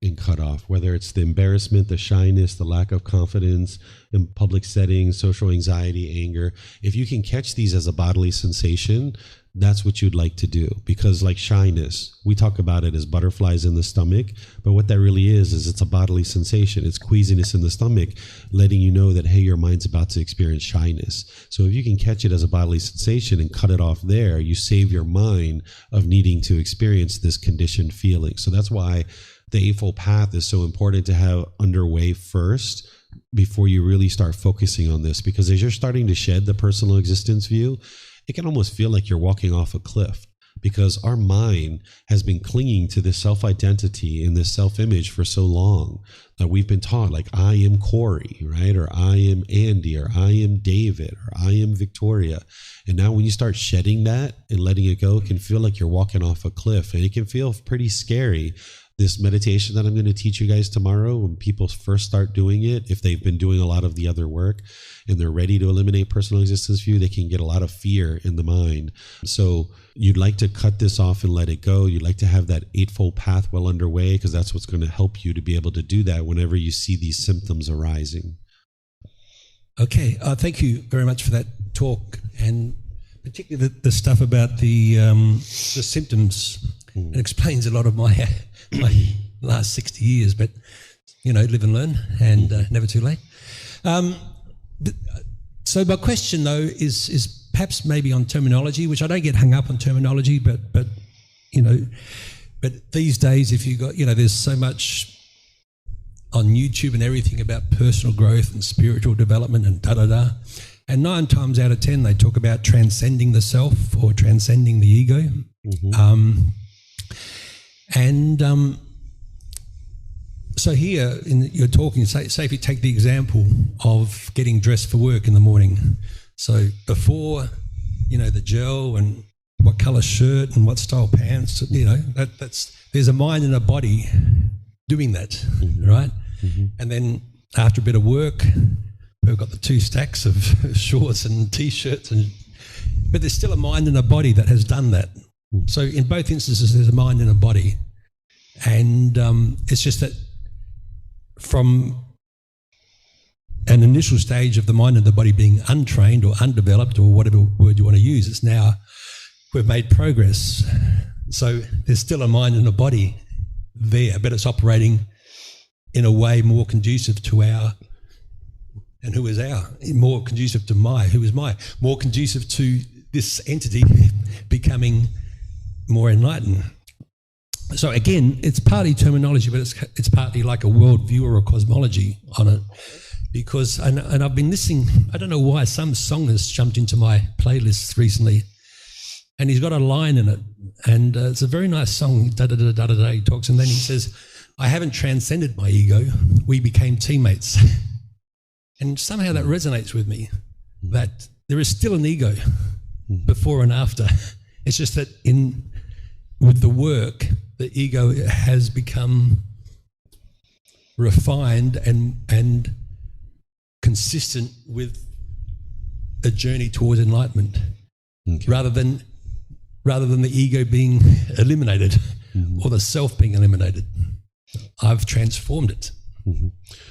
whether it's the embarrassment, the shyness, the lack of confidence in public settings, social anxiety, anger. If you can catch these as a bodily sensation, that's what you'd like to do. Because like shyness, we talk about it as butterflies in the stomach, but what that really is it's a bodily sensation. It's queasiness in the stomach, letting you know that, hey, your mind's about to experience shyness. So if you can catch it as a bodily sensation and cut it off there, you save your mind of needing to experience this conditioned feeling. So that's why the Eightfold Path is so important to have underway first before you really start focusing on this. Because as you're starting to shed the personal existence view, it can almost feel like you're walking off a cliff. because our mind has been clinging to this self-identity and this self-image for so long that we've been taught, like, I am Corey, right? Or I am Andy, or I am David, or I am Victoria. And now when you start shedding that and letting it go, it can feel like you're walking off a cliff, and it can feel pretty scary. This meditation that I'm going to teach you guys tomorrow, when people first start doing it, if they've been doing a lot of the other work and they're ready to eliminate personal existence view, they can get a lot of fear in the mind. So you'd like to cut this off and let it go. You'd like to have that eightfold path well underway, because that's what's going to help you to be able to do that whenever you see these symptoms arising. Okay, thank you very much for that talk, and particularly the stuff about the symptoms. It explains a lot of my last 60 years, but, live and learn, and never too late. So my question, though, is perhaps maybe on terminology, which I don't get hung up on terminology, but these days, if you got, there's so much on YouTube and everything about personal growth and spiritual development and da-da-da. And 9 times out of 10, they talk about transcending the self or transcending the ego. So here, you're talking, say if you take the example of getting dressed for work in the morning. So before, the gel and what colour shirt and what style pants, there's a mind and a body doing that, right? And then after a bit of work, we've got the 2 stacks of shorts and T-shirts, but there's still a mind and a body that has done that. So in both instances, there's a mind and a body. And it's just that from an initial stage of the mind and the body being untrained or undeveloped, or whatever word you want to use, it's now we've made progress. So there's still a mind and a body there, but it's operating in a way more conducive to our, and who is our, more conducive to my, who is my, more conducive to this entity becoming more enlightened. So again, it's partly terminology, but it's partly like a worldview or a cosmology on it. Because, and I've been listening, I don't know why, some song has jumped into my playlists recently, and he's got a line in it, and it's a very nice song, da-da-da-da-da-da, he talks, and then he says, I haven't transcended my ego, we became teammates. And somehow that resonates with me, that there is still an ego before and after. It's just that with the work, the ego has become refined and consistent with a journey towards enlightenment, rather than the ego being eliminated or the self being eliminated. I've transformed it.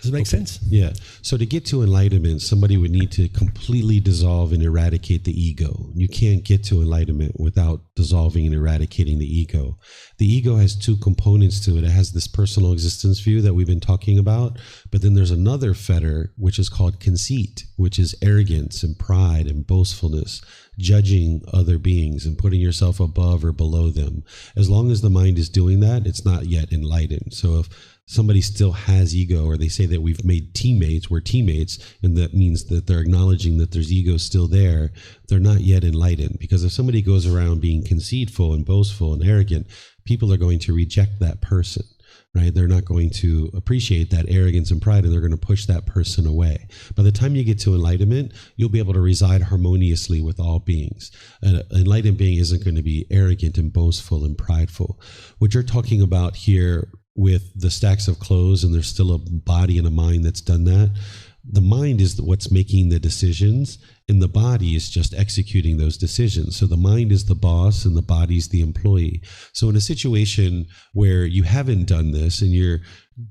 Does it make sense? Yeah. So to get to enlightenment, somebody would need to completely dissolve and eradicate the ego. You can't get to enlightenment without dissolving and eradicating the ego. The ego has 2 components to it. It has this personal existence view that we've been talking about, but then there's another fetter, which is called conceit, which is arrogance and pride and boastfulness, judging other beings and putting yourself above or below them. As long as the mind is doing that, it's not yet enlightened. So if somebody still has ego, or they say that we've made teammates, we're teammates, and that means that they're acknowledging that there's ego still there, they're not yet enlightened. Because if somebody goes around being conceitful and boastful and arrogant, people are going to reject that person, right? They're not going to appreciate that arrogance and pride, and they're going to push that person away. By the time you get to enlightenment, you'll be able to reside harmoniously with all beings. An enlightened being isn't going to be arrogant and boastful and prideful. What you're talking about here with the stacks of clothes, and there's still a body and a mind that's done that. The mind is what's making the decisions, and the body is just executing those decisions. So the mind is the boss and the body's the employee. So in a situation where you haven't done this and you're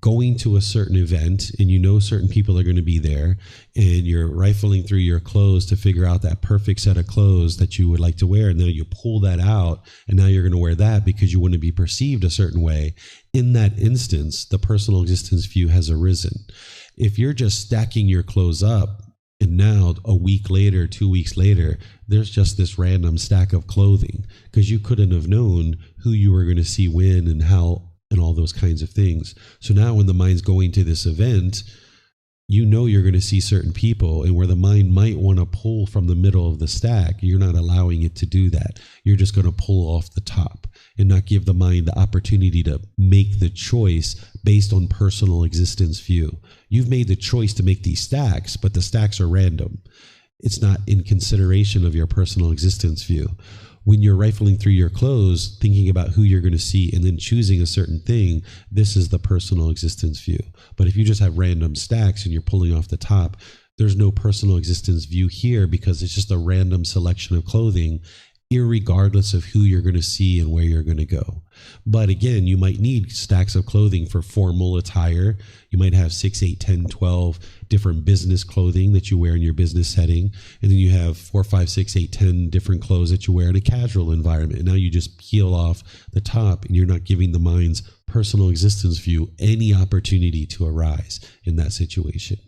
going to a certain event and you know certain people are going to be there, and you're rifling through your clothes to figure out that perfect set of clothes that you would like to wear, and then you pull that out, and now you're going to wear that because you want to be perceived a certain way. In that instance, the personal existence view has arisen. If you're just stacking your clothes up, and now a week later, 2 weeks later, there's just this random stack of clothing, because you couldn't have known who you were going to see when and how and all those kinds of things. So now when the mind's going to this event, you know you're going to see certain people, and where the mind might want to pull from the middle of the stack, you're not allowing it to do that. You're just going to pull off the top and not give the mind the opportunity to make the choice based on personal existence view. You've made the choice to make these stacks, but the stacks are random. It's not in consideration of your personal existence view. When you're rifling through your clothes, thinking about who you're going to see and then choosing a certain thing, this is the personal existence view. But if you just have random stacks and you're pulling off the top, there's no personal existence view here, because it's just a random selection of clothing, irregardless of who you're going to see and where you're going to go. But again, you might need stacks of clothing for formal attire. You might have 6, 8, 10, 12 different business clothing that you wear in your business setting. And then you have 4, 5, 6, 8, 10 different clothes that you wear in a casual environment. And now you just peel off the top, and you're not giving the mind's personal existence view any opportunity to arise in that situation.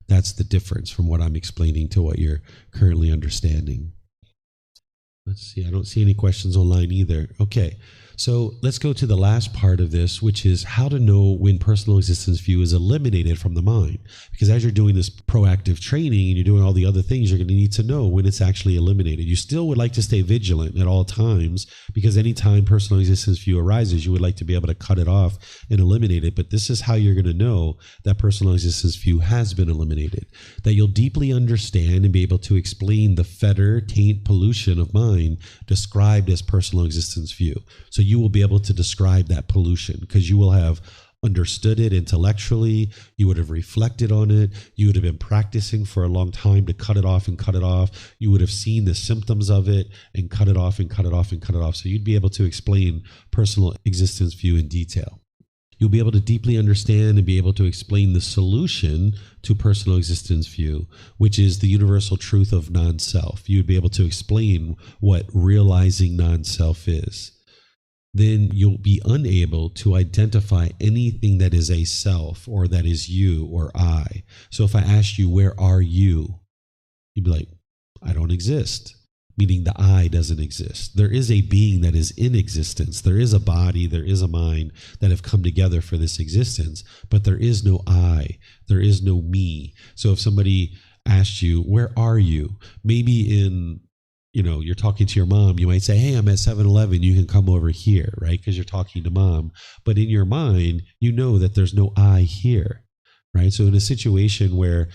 That's the difference from what I'm explaining to what you're currently understanding. Let's see, I don't see any questions online either. Okay, so let's go to the last part of this, which is how to know when personal existence view is eliminated from the mind. Because as you're doing this proactive training and you're doing all the other things, you're going to need to know when it's actually eliminated. You still would like to stay vigilant at all times, because anytime personal existence view arises, you would like to be able to cut it off and eliminate it. But this is how you're going to know that personal existence view has been eliminated. That you'll deeply understand and be able to explain the fetter, taint, pollution of mind described as personal existence view. So you will be able to describe that pollution, because you will have understood it intellectually, you would have reflected on it, you would have been practicing for a long time to cut it off and cut it off. You would have seen the symptoms of it and cut it off and cut it off and cut it off. So you'd be able to explain personal existence view in detail. You'll be able to deeply understand and be able to explain the solution to personal existence view, which is the universal truth of non-self. You'd be able to explain what realizing non-self is. Then you'll be unable to identify anything that is a self or that is you or I. So if I asked you, where are you? You'd be like, I don't exist. Meaning the I doesn't exist. There is a being that is in existence. There is a body, there is a mind that have come together for this existence, but there is no I, there is no me. So if somebody asked you, where are you? Maybe in, you're talking to your mom, you might say, hey, I'm at 7-Eleven, you can come over here, right? Because you're talking to mom. But in your mind, you know that there's no I here, right? So in a situation where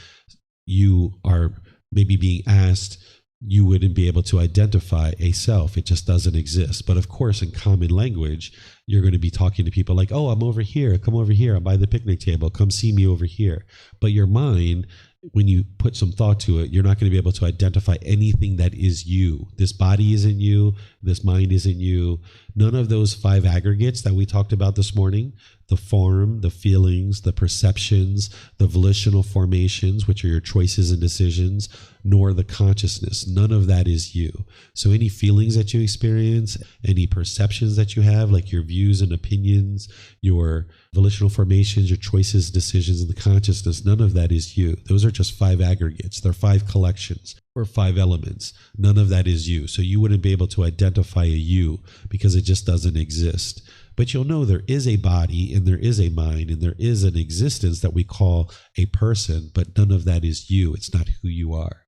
you are maybe being asked, you wouldn't be able to identify a self. It just doesn't exist. But of course, in common language, you're going to be talking to people like, oh, I'm over here. Come over here. I'm by the picnic table. Come see me over here. But your mind, when you put some thought to it, you're not going to be able to identify anything that is you. This body isn't you. This mind isn't you. None of those 5 aggregates that we talked about this morning, the form, the feelings, the perceptions, the volitional formations, which are your choices and decisions, nor the consciousness. None of that is you. So any feelings that you experience, any perceptions that you have, like your views and opinions, your volitional formations, your choices, decisions, and the consciousness, none of that is you. Those are just 5 aggregates. They're 5 collections or 5 elements. None of that is you. So you wouldn't be able to identify a you because it just doesn't exist. But you'll know there is a body and there is a mind and there is an existence that we call a person, but none of that is you. It's not who you are.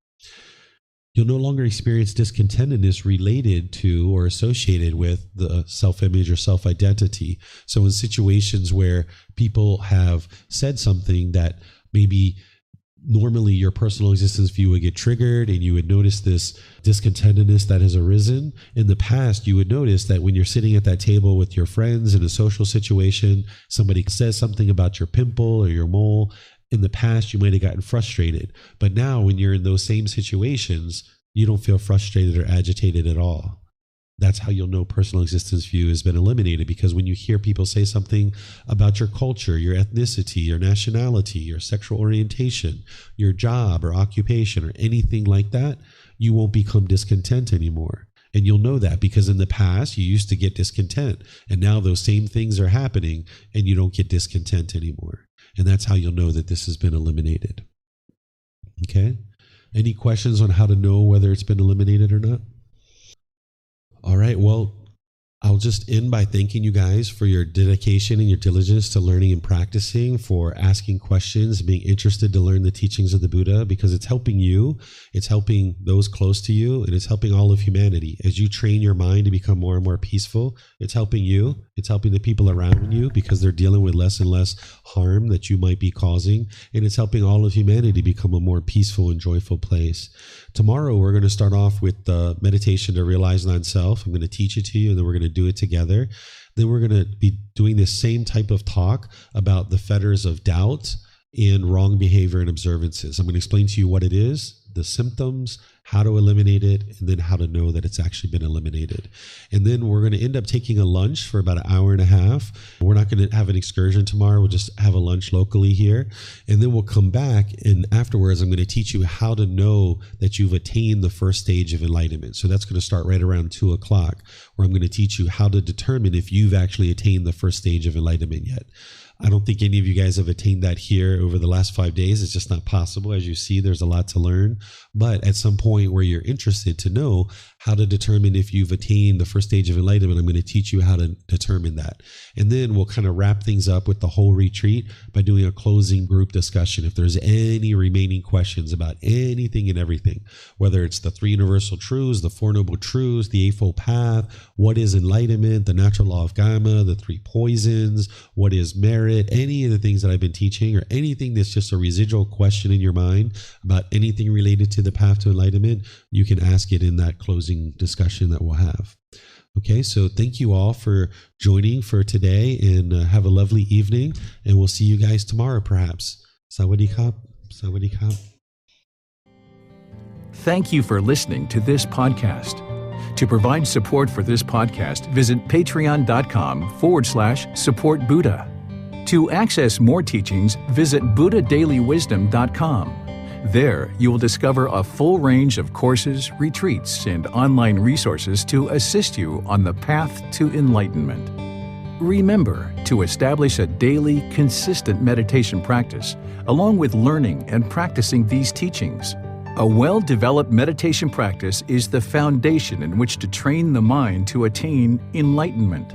You'll no longer experience discontentedness related to or associated with the self-image or self-identity. So in situations where people have said something that maybe normally your personal existence view would get triggered and you would notice this discontentedness that has arisen. In the past, you would notice that when you're sitting at that table with your friends in a social situation, somebody says something about your pimple or your mole. In the past, you might have gotten frustrated. But now when you're in those same situations, you don't feel frustrated or agitated at all. That's how you'll know personal existence view has been eliminated, because when you hear people say something about your culture, your ethnicity, your nationality, your sexual orientation, your job or occupation or anything like that, you won't become discontent anymore. And you'll know that because in the past you used to get discontent, and now those same things are happening and you don't get discontent anymore. And that's how you'll know that this has been eliminated. Okay? Any questions on how to know whether it's been eliminated or not? All right, well, I'll I'll just end by thanking you guys for your dedication and your diligence to learning and practicing, for asking questions, being interested to learn the teachings of the Buddha, because it's helping you, it's helping those close to you, and it's helping all of humanity. As you train your mind to become more and more peaceful, it's helping you, it's helping the people around you, because they're dealing with less and less harm that you might be causing, and it's helping all of humanity become a more peaceful and joyful place. Tomorrow, we're going to start off with the meditation to realize non-self. I'm going to teach it to you, and then we're going to do it together. Then we're going to be doing this same type of talk about the fetters of doubt and wrong behavior and observances. I'm going to explain to you what it is, the symptoms, how to eliminate it, and then how to know that it's actually been eliminated. And then we're going to end up taking a lunch for about an hour and a half. We're not going to have an excursion tomorrow. We'll just have a lunch locally here. And then we'll come back, and afterwards, I'm going to teach you how to know that you've attained the first stage of enlightenment. So that's going to start right around 2 o'clock, where I'm going to teach you how to determine if you've actually attained the first stage of enlightenment yet. I don't think any of you guys have attained that here over the last 5 days. It's just not possible. As you see, there's a lot to learn. But at some point where you're interested to know how to determine if you've attained the first stage of enlightenment, I'm going to teach you how to determine that. And then we'll kind of wrap things up with the whole retreat by doing a closing group discussion. If there's any remaining questions about anything and everything, whether it's the 3 universal truths, the 4 noble truths, the Eightfold Path, what is enlightenment, the natural law of Karma, the 3 poisons, what is merit, any of the things that I've been teaching, or anything that's just a residual question in your mind about anything related to the path to enlightenment, you can ask it in that closing discussion that we'll have. Okay, so thank you all for joining for today, and have a lovely evening, and we'll see you guys tomorrow perhaps. Sawadee Kap. Sawadee Kap. Thank you for listening to this podcast. To provide support for this podcast, visit patreon.com/support Buddha. To access more teachings, visit buddhadailywisdom.com. There, you will discover a full range of courses, retreats, and online resources to assist you on the path to enlightenment. Remember to establish a daily, consistent meditation practice, along with learning and practicing these teachings. A well-developed meditation practice is the foundation in which to train the mind to attain enlightenment.